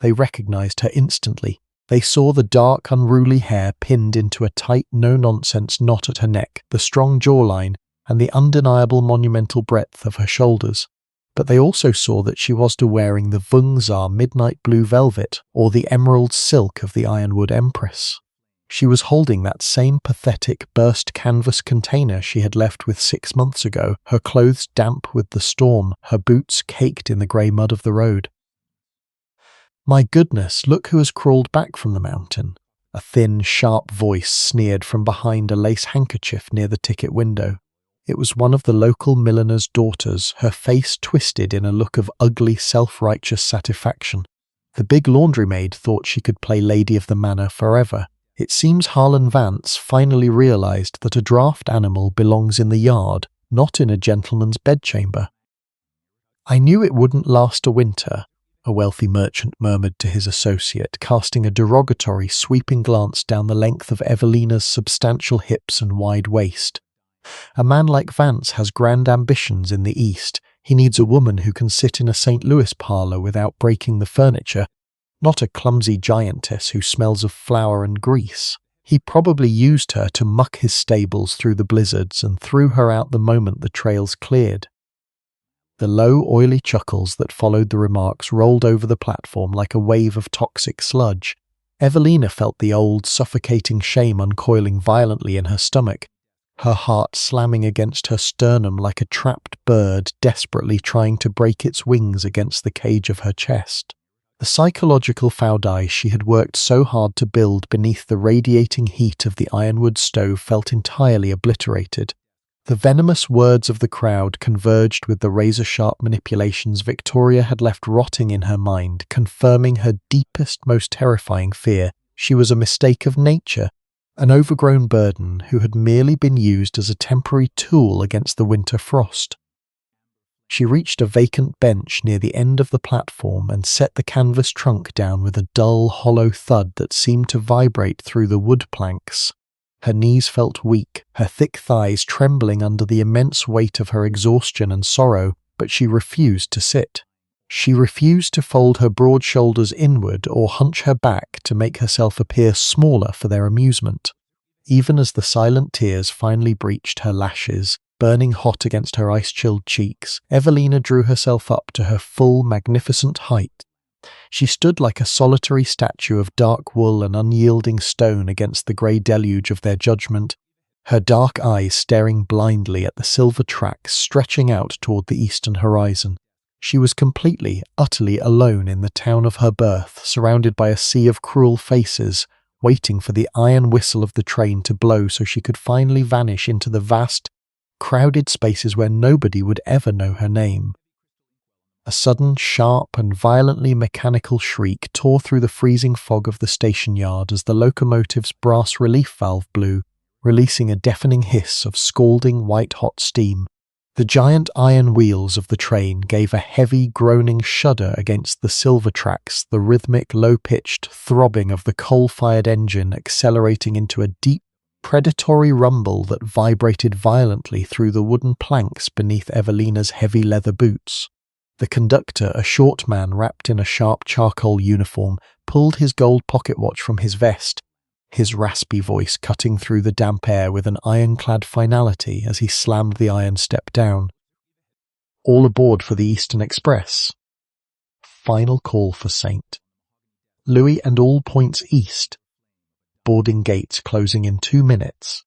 They recognized her instantly. They saw the dark, unruly hair pinned into a tight, no-nonsense knot at her neck, the strong jawline, and the undeniable monumental breadth of her shoulders. But they also saw that she wasn't wearing the Vungzar midnight blue velvet or the emerald silk of the Ironwood Empress. She was holding that same pathetic, burst canvas container she had left with 6 months ago, her clothes damp with the storm, her boots caked in the grey mud of the road. "My goodness, look who has crawled back from the mountain," a thin, sharp voice sneered from behind a lace handkerchief near the ticket window. It was one of the local milliner's daughters, her face twisted in a look of ugly, self-righteous satisfaction. The big laundrymaid thought she could play Lady of the Manor forever. It seems Harlan Vance finally realized that a draft animal belongs in the yard, not in a gentleman's bedchamber. "I knew it wouldn't last a winter," a wealthy merchant murmured to his associate, casting a derogatory, sweeping glance down the length of Evelina's substantial hips and wide waist. "A man like Vance has grand ambitions in the East. He needs a woman who can sit in a St. Louis parlour without breaking the furniture, not a clumsy giantess who smells of flour and grease. He probably used her to muck his stables through the blizzards and threw her out the moment the trails cleared." The low, oily chuckles that followed the remarks rolled over the platform like a wave of toxic sludge. Evelina felt the old, suffocating shame uncoiling violently in her stomach, her heart slamming against her sternum like a trapped bird desperately trying to break its wings against the cage of her chest. The psychological faudai she had worked so hard to build beneath the radiating heat of the ironwood stove felt entirely obliterated. The venomous words of the crowd converged with the razor-sharp manipulations Victoria had left rotting in her mind, confirming her deepest, most terrifying fear. She was a mistake of nature, an overgrown burden who had merely been used as a temporary tool against the winter frost. She reached a vacant bench near the end of the platform and set the canvas trunk down with a dull, hollow thud that seemed to vibrate through the wood planks. Her knees felt weak, her thick thighs trembling under the immense weight of her exhaustion and sorrow, but she refused to sit. She refused to fold her broad shoulders inward or hunch her back to make herself appear smaller for their amusement. Even as the silent tears finally breached her lashes, burning hot against her ice-chilled cheeks, Evelina drew herself up to her full, magnificent height. She stood like a solitary statue of dark wool and unyielding stone against the grey deluge of their judgment, her dark eyes staring blindly at the silver tracks stretching out toward the eastern horizon. She was completely, utterly alone in the town of her birth, surrounded by a sea of cruel faces, waiting for the iron whistle of the train to blow so she could finally vanish into the vast, crowded spaces where nobody would ever know her name. A sudden, sharp and violently mechanical shriek tore through the freezing fog of the station yard as the locomotive's brass relief valve blew, releasing a deafening hiss of scalding white-hot steam. The giant iron wheels of the train gave a heavy, groaning shudder against the silver tracks, the rhythmic, low-pitched throbbing of the coal-fired engine accelerating into a deep, predatory rumble that vibrated violently through the wooden planks beneath Evelina's heavy leather boots. The conductor, a short man wrapped in a sharp charcoal uniform, pulled his gold pocket watch from his vest, his raspy voice cutting through the damp air with an ironclad finality as he slammed the iron step down. All aboard for the Eastern Express. Final call for St. Louis and all points east. Boarding gates closing in 2 minutes.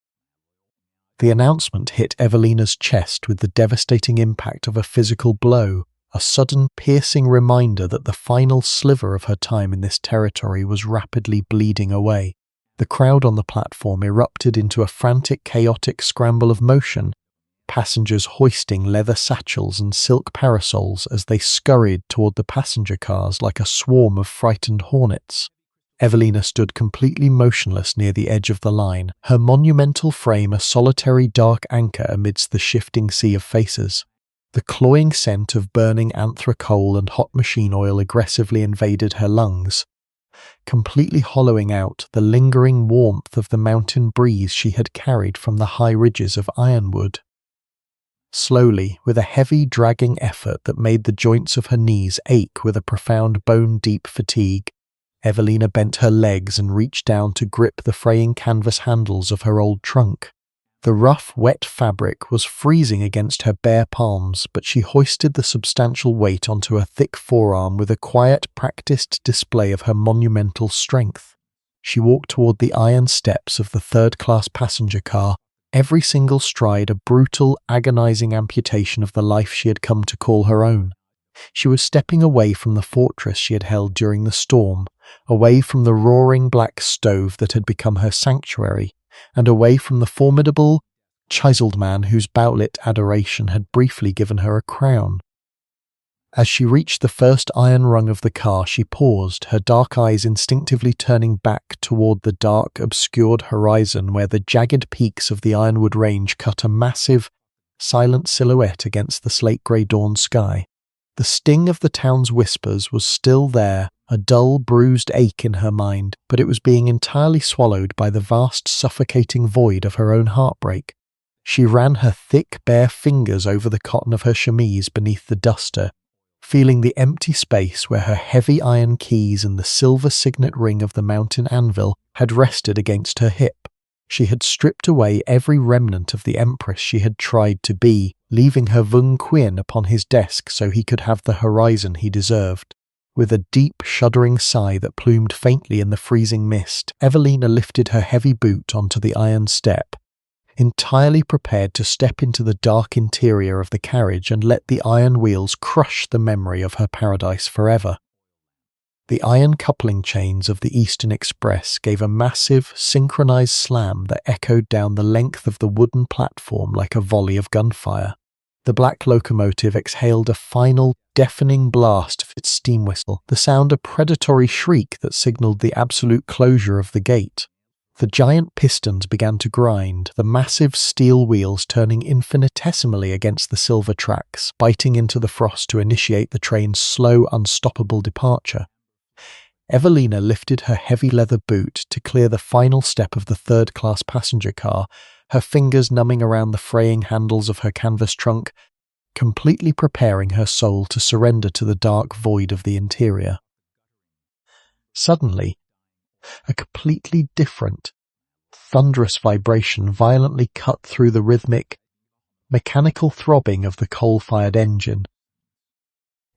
The announcement hit Evelina's chest with the devastating impact of a physical blow, a sudden piercing reminder that the final sliver of her time in this territory was rapidly bleeding away. The crowd on the platform erupted into a frantic, chaotic scramble of motion, passengers hoisting leather satchels and silk parasols as they scurried toward the passenger cars like a swarm of frightened hornets. Evelina stood completely motionless near the edge of the line, her monumental frame a solitary dark anchor amidst the shifting sea of faces. The cloying scent of burning anthracol and hot machine oil aggressively invaded her lungs, completely hollowing out the lingering warmth of the mountain breeze she had carried from the high ridges of Ironwood. Slowly, with a heavy, dragging effort that made the joints of her knees ache with a profound bone-deep fatigue, Evelina bent her legs and reached down to grip the fraying canvas handles of her old trunk. The rough, wet fabric was freezing against her bare palms, but she hoisted the substantial weight onto her thick forearm with a quiet, practiced display of her monumental strength. She walked toward the iron steps of the third-class passenger car, every single stride a brutal, agonizing amputation of the life she had come to call her own. She was stepping away from the fortress she had held during the storm, away from the roaring black stove that had become her sanctuary, and away from the formidable, chiseled man whose bow-lit adoration had briefly given her a crown. As she reached the first iron rung of the car, she paused, her dark eyes instinctively turning back toward the dark, obscured horizon where the jagged peaks of the Ironwood Range cut a massive, silent silhouette against the slate-grey dawn sky. The sting of the town's whispers was still there, a dull, bruised ache in her mind, but it was being entirely swallowed by the vast, suffocating void of her own heartbreak. She ran her thick, bare fingers over the cotton of her chemise beneath the duster, feeling the empty space where her heavy iron keys and the silver signet ring of the mountain anvil had rested against her hip. She had stripped away every remnant of the empress she had tried to be, leaving her Vung Quinn upon his desk so he could have the horizon he deserved. With a deep, shuddering sigh that plumed faintly in the freezing mist, Evelina lifted her heavy boot onto the iron step, entirely prepared to step into the dark interior of the carriage and let the iron wheels crush the memory of her paradise forever. The iron coupling chains of the Eastern Express gave a massive, synchronized slam that echoed down the length of the wooden platform like a volley of gunfire. The black locomotive exhaled a final, deafening blast of its steam whistle, the sound a predatory shriek that signaled the absolute closure of the gate. The giant pistons began to grind, the massive steel wheels turning infinitesimally against the silver tracks, biting into the frost to initiate the train's slow, unstoppable departure. Evelina lifted her heavy leather boot to clear the final step of the third-class passenger car, her fingers numbing around the fraying handles of her canvas trunk, completely preparing her soul to surrender to the dark void of the interior. Suddenly, a completely different, thunderous vibration violently cut through the rhythmic, mechanical throbbing of the coal-fired engine.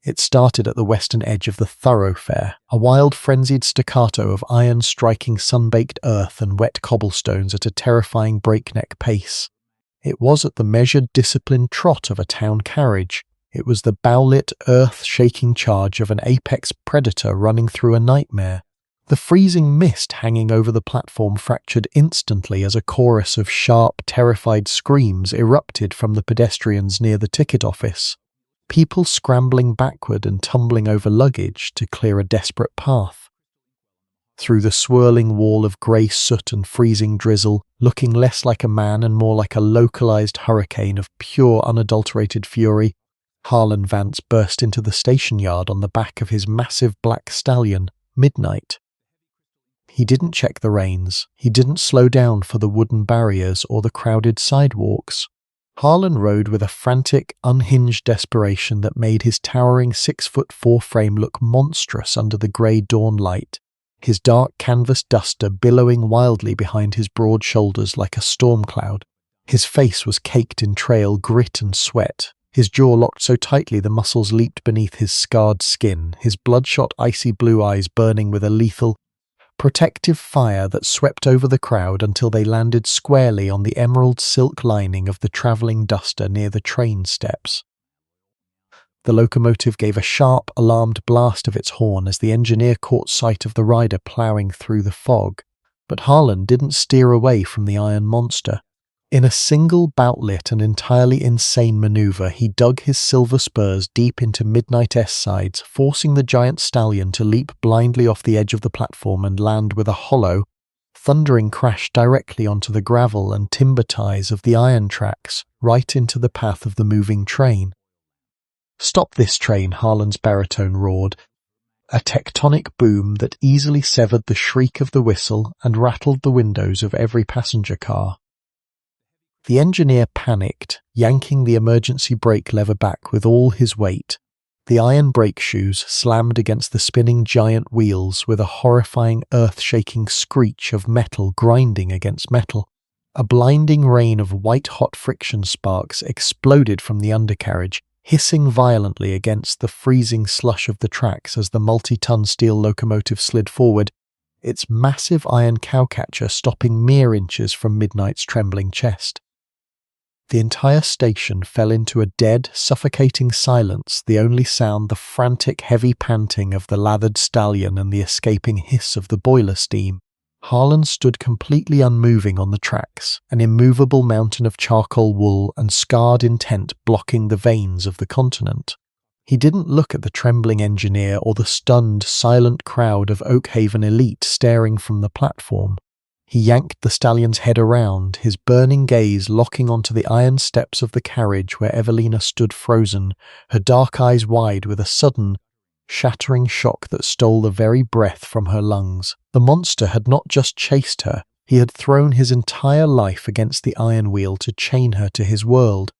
It started at the western edge of the thoroughfare, a wild frenzied staccato of iron striking sun-baked earth and wet cobblestones at a terrifying breakneck pace. It was at the measured, disciplined trot of a town carriage. It was the bowlit, earth-shaking charge of an apex predator running through a nightmare. The freezing mist hanging over the platform fractured instantly as a chorus of sharp, terrified screams erupted from the pedestrians near the ticket office. People scrambling backward and tumbling over luggage to clear a desperate path. Through the swirling wall of grey soot and freezing drizzle, looking less like a man and more like a localized hurricane of pure, unadulterated fury, Harlan Vance burst into the station yard on the back of his massive black stallion, Midnight. He didn't check the reins. He didn't slow down for the wooden barriers or the crowded sidewalks. Harlan rode with a frantic, unhinged desperation that made his towering 6'4" frame look monstrous under the grey dawn light, his dark canvas duster billowing wildly behind his broad shoulders like a storm cloud. His face was caked in trail grit and sweat, his jaw locked so tightly the muscles leaped beneath his scarred skin, his bloodshot icy blue eyes burning with a lethal, protective fire that swept over the crowd until they landed squarely on the emerald silk lining of the travelling duster near the train steps. The locomotive gave a sharp, alarmed blast of its horn as the engineer caught sight of the rider ploughing through the fog, but Harlan didn't steer away from the iron monster. In a single boutlet and entirely insane maneuver, he dug his silver spurs deep into Midnight's sides, forcing the giant stallion to leap blindly off the edge of the platform and land with a hollow, thundering crash directly onto the gravel and timber ties of the iron tracks, right into the path of the moving train. "Stop this train," Harlan's baritone roared, a tectonic boom that easily severed the shriek of the whistle and rattled the windows of every passenger car. The engineer panicked, yanking the emergency brake lever back with all his weight. The iron brake shoes slammed against the spinning giant wheels with a horrifying, earth-shaking screech of metal grinding against metal. A blinding rain of white-hot friction sparks exploded from the undercarriage, hissing violently against the freezing slush of the tracks as the multi-ton steel locomotive slid forward, its massive iron cowcatcher stopping mere inches from Midnight's trembling chest. The entire station fell into a dead, suffocating silence, the only sound the frantic, heavy panting of the lathered stallion and the escaping hiss of the boiler steam. Harlan stood completely unmoving on the tracks, an immovable mountain of charcoal wool and scarred intent blocking the veins of the continent. He didn't look at the trembling engineer or the stunned, silent crowd of Oakhaven elite staring from the platform. He yanked the stallion's head around, his burning gaze locking onto the iron steps of the carriage where Evelina stood frozen, her dark eyes wide with a sudden, shattering shock that stole the very breath from her lungs. The monster had not just chased her, he had thrown his entire life against the iron wheel to chain her to his world.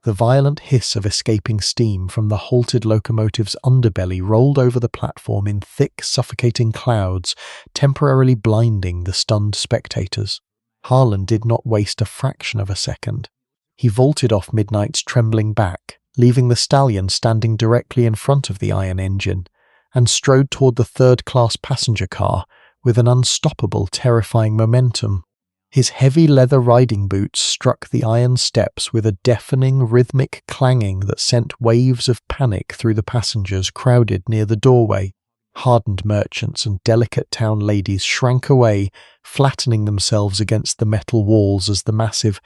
The violent hiss of escaping steam from the halted locomotive's underbelly rolled over the platform in thick, suffocating clouds, temporarily blinding the stunned spectators. Harlan did not waste a fraction of a second. He vaulted off Midnight's trembling back, leaving the stallion standing directly in front of the iron engine, and strode toward the third-class passenger car with an unstoppable, terrifying momentum. His heavy leather riding boots struck the iron steps with a deafening, rhythmic clanging that sent waves of panic through the passengers crowded near the doorway. Hardened merchants and delicate town ladies shrank away, flattening themselves against the metal walls as the massive,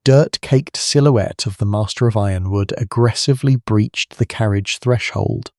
dirt-caked silhouette of the Master of Ironwood aggressively breached the carriage threshold.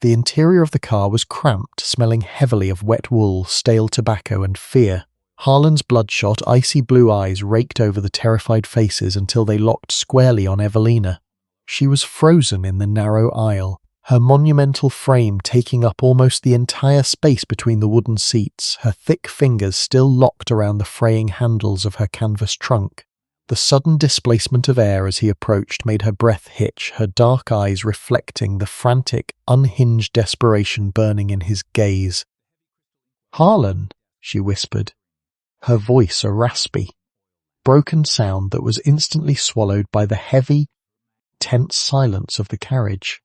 The interior of the car was cramped, smelling heavily of wet wool, stale tobacco, and fear. Harlan's bloodshot, icy blue eyes raked over the terrified faces until they locked squarely on Evelina. She was frozen in the narrow aisle, her monumental frame taking up almost the entire space between the wooden seats, her thick fingers still locked around the fraying handles of her canvas trunk. The sudden displacement of air as he approached made her breath hitch, her dark eyes reflecting the frantic, unhinged desperation burning in his gaze. "Harlan," she whispered, her voice a raspy, broken sound that was instantly swallowed by the heavy, tense silence of the carriage.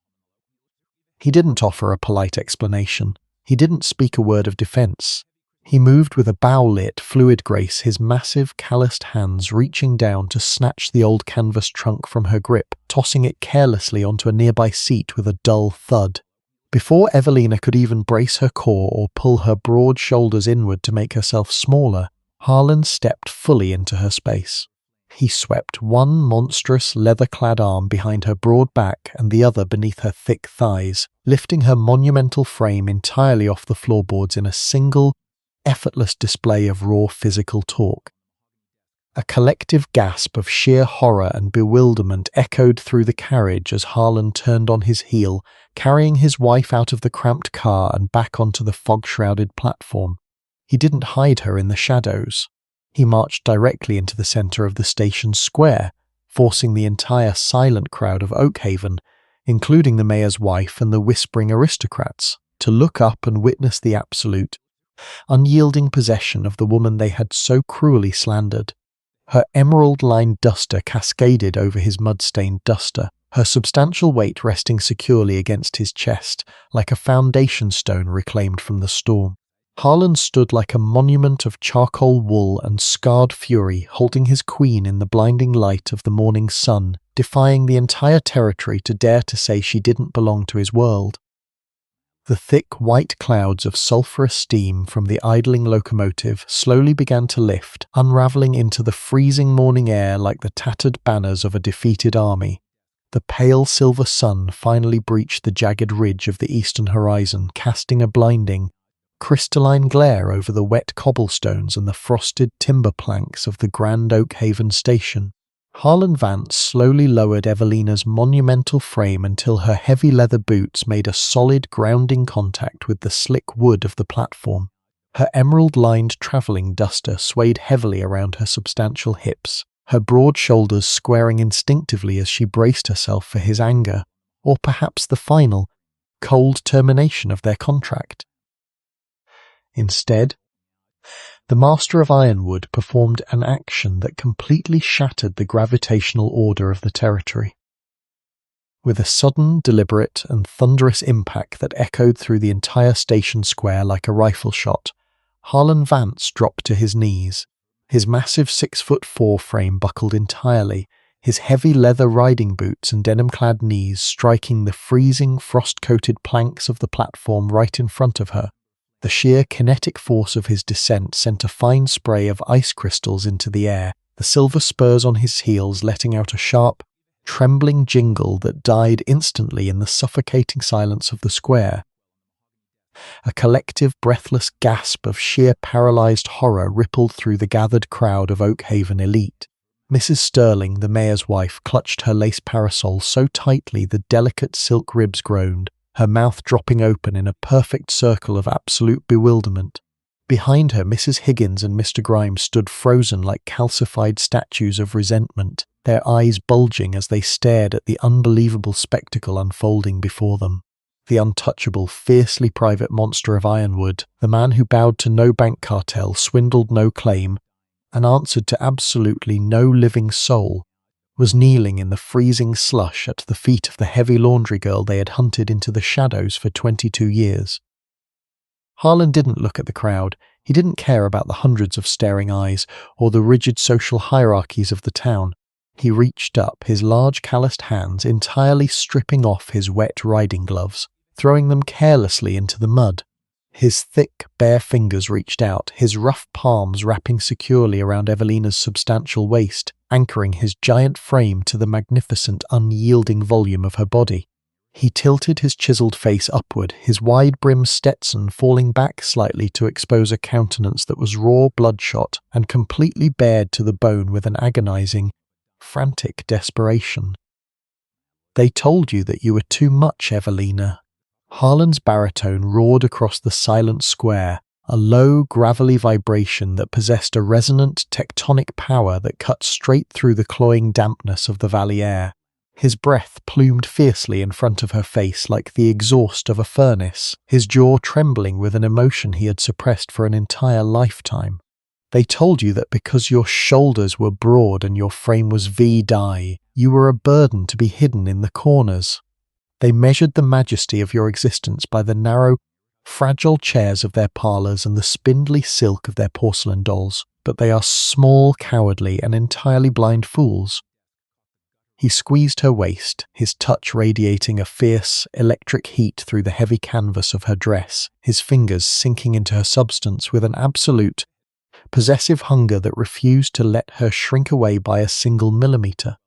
He didn't offer a polite explanation. He didn't speak a word of defense. He moved with a bow-lit, fluid grace, his massive, calloused hands reaching down to snatch the old canvas trunk from her grip, tossing it carelessly onto a nearby seat with a dull thud. Before Evelina could even brace her core or pull her broad shoulders inward to make herself smaller, Harlan stepped fully into her space. He swept one monstrous leather-clad arm behind her broad back and the other beneath her thick thighs, lifting her monumental frame entirely off the floorboards in a single, effortless display of raw physical torque. A collective gasp of sheer horror and bewilderment echoed through the carriage as Harlan turned on his heel, carrying his wife out of the cramped car and back onto the fog-shrouded platform. He didn't hide her in the shadows. He marched directly into the center of the station square, forcing the entire silent crowd of Oakhaven, including the mayor's wife and the whispering aristocrats, to look up and witness the absolute, unyielding possession of the woman they had so cruelly slandered. Her emerald-lined duster cascaded over his mud-stained duster, her substantial weight resting securely against his chest, like a foundation stone reclaimed from the storm. Harlan stood like a monument of charcoal wool and scarred fury, holding his queen in the blinding light of the morning sun, defying the entire territory to dare to say she didn't belong to his world. The thick white clouds of sulphurous steam from the idling locomotive slowly began to lift, unraveling into the freezing morning air like the tattered banners of a defeated army. The pale silver sun finally breached the jagged ridge of the eastern horizon, casting a blinding, crystalline glare over the wet cobblestones and the frosted timber planks of the Grand Oakhaven station. Harlan Vance slowly lowered Evelina's monumental frame until her heavy leather boots made a solid grounding contact with the slick wood of the platform. Her emerald-lined traveling duster swayed heavily around her substantial hips, her broad shoulders squaring instinctively as she braced herself for his anger, or perhaps the final, cold termination of their contract. Instead, the master of Ironwood performed an action that completely shattered the gravitational order of the territory. With a sudden, deliberate, and thunderous impact that echoed through the entire station square like a rifle shot, Harlan Vance dropped to his knees, his massive 6'4" frame buckled entirely, his heavy leather riding boots and denim-clad knees striking the freezing, frost-coated planks of the platform right in front of her. The sheer kinetic force of his descent sent a fine spray of ice crystals into the air, the silver spurs on his heels letting out a sharp, trembling jingle that died instantly in the suffocating silence of the square. A collective, breathless gasp of sheer paralyzed horror rippled through the gathered crowd of Oakhaven elite. Mrs. Sterling, the mayor's wife, clutched her lace parasol so tightly the delicate silk ribs groaned, her mouth dropping open in a perfect circle of absolute bewilderment. Behind her, Mrs. Higgins and Mr. Grimes stood frozen like calcified statues of resentment, their eyes bulging as they stared at the unbelievable spectacle unfolding before them. The untouchable, fiercely private monster of Ironwood, the man who bowed to no bank cartel, swindled no claim, and answered to absolutely no living soul, was kneeling in the freezing slush at the feet of the heavy laundry girl they had hunted into the shadows for 22 years. Harlan didn't look at the crowd. He didn't care about the hundreds of staring eyes or the rigid social hierarchies of the town. He reached up, his large calloused hands entirely stripping off his wet riding gloves, throwing them carelessly into the mud. His thick, bare fingers reached out, his rough palms wrapping securely around Evelina's substantial waist, anchoring his giant frame to the magnificent, unyielding volume of her body. He tilted his chiseled face upward, his wide-brimmed Stetson falling back slightly to expose a countenance that was raw bloodshot and completely bared to the bone with an agonizing, frantic desperation. "They told you that you were too much, Evelina." Harlan's baritone roared across the silent square, a low, gravelly vibration that possessed a resonant, tectonic power that cut straight through the cloying dampness of the valley air. His breath plumed fiercely in front of her face like the exhaust of a furnace, his jaw trembling with an emotion he had suppressed for an entire lifetime. They told you that because your shoulders were broad and your frame was V-die, you were a burden to be hidden in the corners. They measured the majesty of your existence by the narrow, fragile chairs of their parlours and the spindly silk of their porcelain dolls, but they are small, cowardly, and entirely blind fools. He squeezed her waist, his touch radiating a fierce, electric heat through the heavy canvas of her dress, his fingers sinking into her substance with an absolute, possessive hunger that refused to let her shrink away by a single millimetre.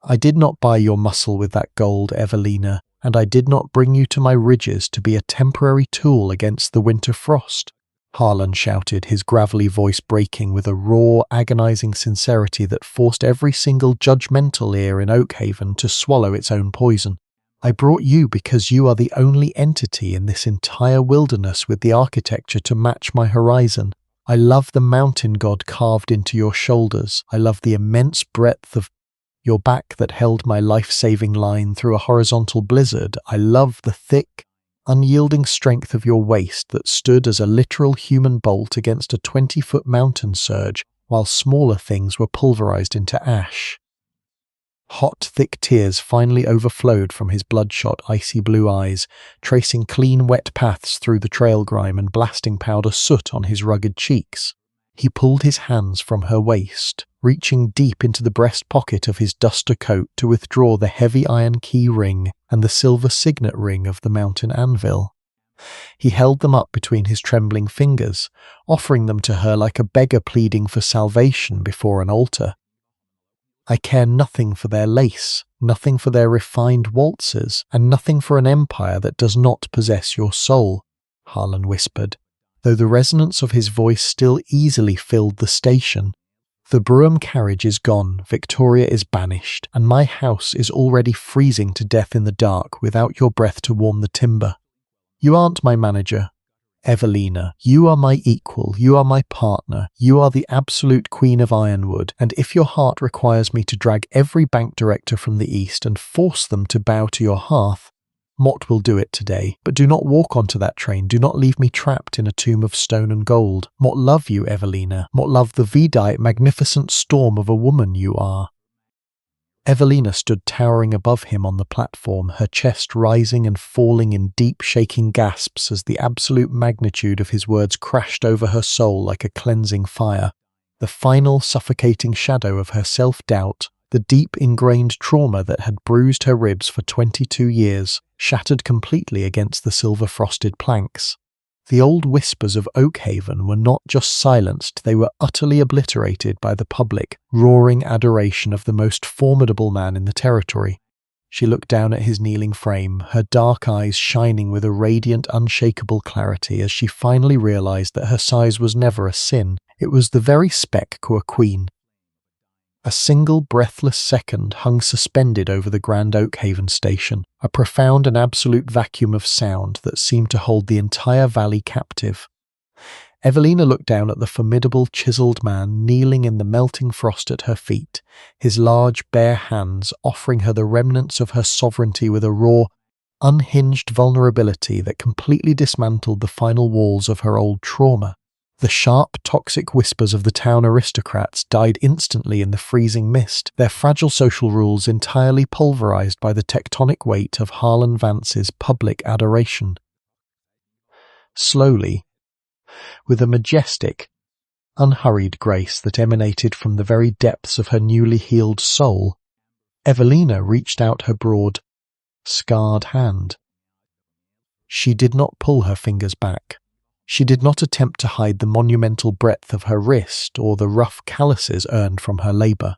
I did not buy your muscle with that gold, Evelina, and I did not bring you to my ridges to be a temporary tool against the winter frost, Harlan shouted, his gravelly voice breaking with a raw, agonizing sincerity that forced every single judgmental ear in Oakhaven to swallow its own poison. I brought you because you are the only entity in this entire wilderness with the architecture to match my horizon. I love the mountain god carved into your shoulders. I love the immense breadth of your back that held my life-saving line through a horizontal blizzard. I love the thick, unyielding strength of your waist that stood as a literal human bolt against a 20-foot mountain surge, while smaller things were pulverized into ash. Hot, thick tears finally overflowed from his bloodshot, icy blue eyes, tracing clean, wet paths through the trail grime and blasting powder soot on his rugged cheeks. He pulled his hands from her waist, reaching deep into the breast pocket of his duster coat to withdraw the heavy iron key ring and the silver signet ring of the mountain anvil. He held them up between his trembling fingers, offering them to her like a beggar pleading for salvation before an altar. I care nothing for their lace, nothing for their refined waltzes, and nothing for an empire that does not possess your soul, Harlan whispered, though the resonance of his voice still easily filled the station. The brougham carriage is gone, Victoria is banished, and my house is already freezing to death in the dark without your breath to warm the timber. You aren't my manager, Evelina. You are my equal, you are my partner, you are the absolute queen of Ironwood, and if your heart requires me to drag every bank director from the east and force them to bow to your hearth, Mott will do it today, but do not walk onto that train, do not leave me trapped in a tomb of stone and gold. Mott love you, Evelina. Mott love the V-die magnificent storm of a woman you are. Evelina stood towering above him on the platform, her chest rising and falling in deep, shaking gasps as the absolute magnitude of his words crashed over her soul like a cleansing fire. The final, suffocating shadow of her self-doubt, the deep, ingrained trauma that had bruised her ribs for 22 years, shattered completely against the silver-frosted planks. The old whispers of Oakhaven were not just silenced, they were utterly obliterated by the public, roaring adoration of the most formidable man in the territory. She looked down at his kneeling frame, her dark eyes shining with a radiant, unshakable clarity as she finally realized that her size was never a sin. It was the very spec for a queen. A single breathless second hung suspended over the Grand Oakhaven station, a profound and absolute vacuum of sound that seemed to hold the entire valley captive. Evelina looked down at the formidable, chiseled man kneeling in the melting frost at her feet, his large, bare hands offering her the remnants of her sovereignty with a raw, unhinged vulnerability that completely dismantled the final walls of her old trauma. The sharp, toxic whispers of the town aristocrats died instantly in the freezing mist, their fragile social rules entirely pulverized by the tectonic weight of Harlan Vance's public adoration. Slowly, with a majestic, unhurried grace that emanated from the very depths of her newly healed soul, Evelina reached out her broad, scarred hand. She did not pull her fingers back. She did not attempt to hide the monumental breadth of her wrist or the rough calluses earned from her labor.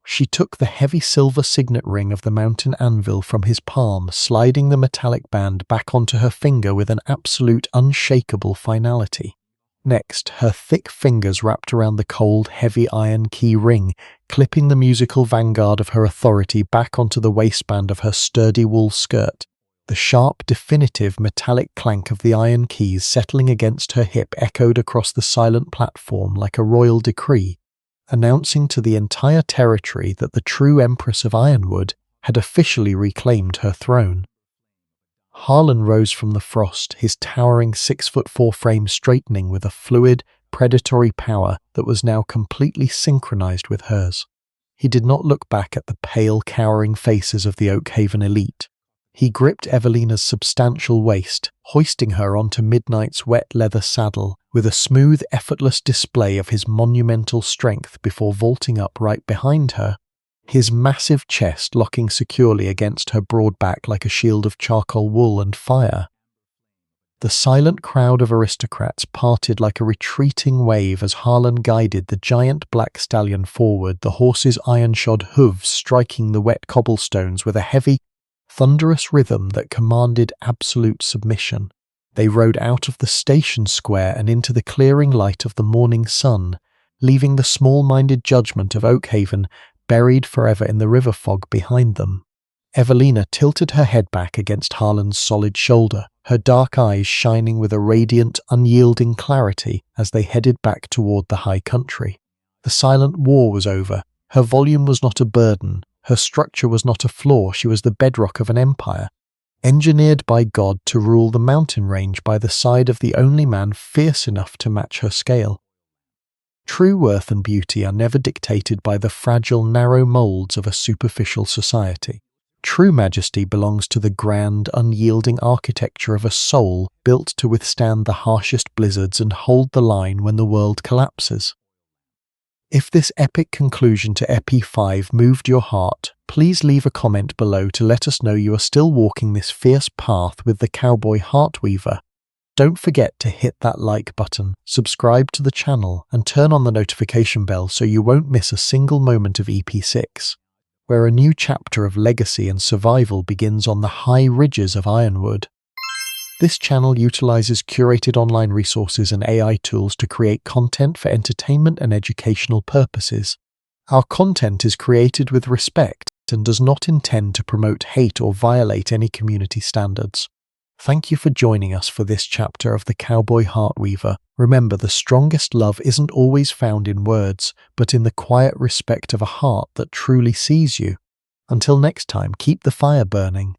She took the heavy silver signet ring of the mountain anvil from his palm, sliding the metallic band back onto her finger with an absolute, unshakable finality. Next, her thick fingers wrapped around the cold, heavy iron key ring, clipping the musical vanguard of her authority back onto the waistband of her sturdy wool skirt. The sharp, definitive metallic clank of the iron keys settling against her hip echoed across the silent platform like a royal decree, announcing to the entire territory that the true Empress of Ironwood had officially reclaimed her throne. Harlan rose from the frost, his towering 6'4" frame straightening with a fluid, predatory power that was now completely synchronized with hers. He did not look back at the pale, cowering faces of the Oakhaven elite. He gripped Evelina's substantial waist, hoisting her onto Midnight's wet leather saddle with a smooth, effortless display of his monumental strength before vaulting up right behind her, his massive chest locking securely against her broad back like a shield of charcoal wool and fire. The silent crowd of aristocrats parted like a retreating wave as Harlan guided the giant black stallion forward, the horse's iron-shod hooves striking the wet cobblestones with a heavy, thunderous rhythm that commanded absolute submission. They rode out of the station square and into the clearing light of the morning sun, leaving the small-minded judgment of Oakhaven buried forever in the river fog behind them. Evelina tilted her head back against Harlan's solid shoulder, her dark eyes shining with a radiant, unyielding clarity as they headed back toward the high country. The silent war was over. Her volume was not a burden. Her structure was not a flaw. She was the bedrock of an empire, engineered by God to rule the mountain range by the side of the only man fierce enough to match her scale. True worth and beauty are never dictated by the fragile, narrow molds of a superficial society. True majesty belongs to the grand, unyielding architecture of a soul built to withstand the harshest blizzards and hold the line when the world collapses. If this epic conclusion to Ep.5 moved your heart, please leave a comment below to let us know you are still walking this fierce path with the Cowboy Heartweaver. Don't forget to hit that like button, subscribe to the channel, and turn on the notification bell so you won't miss a single moment of Ep.6, where a new chapter of legacy and survival begins on the high ridges of Ironwood. This channel utilizes curated online resources and AI tools to create content for entertainment and educational purposes. Our content is created with respect and does not intend to promote hate or violate any community standards. Thank you for joining us for this chapter of the Cowboy Heartweaver. Remember, the strongest love isn't always found in words, but in the quiet respect of a heart that truly sees you. Until next time, keep the fire burning.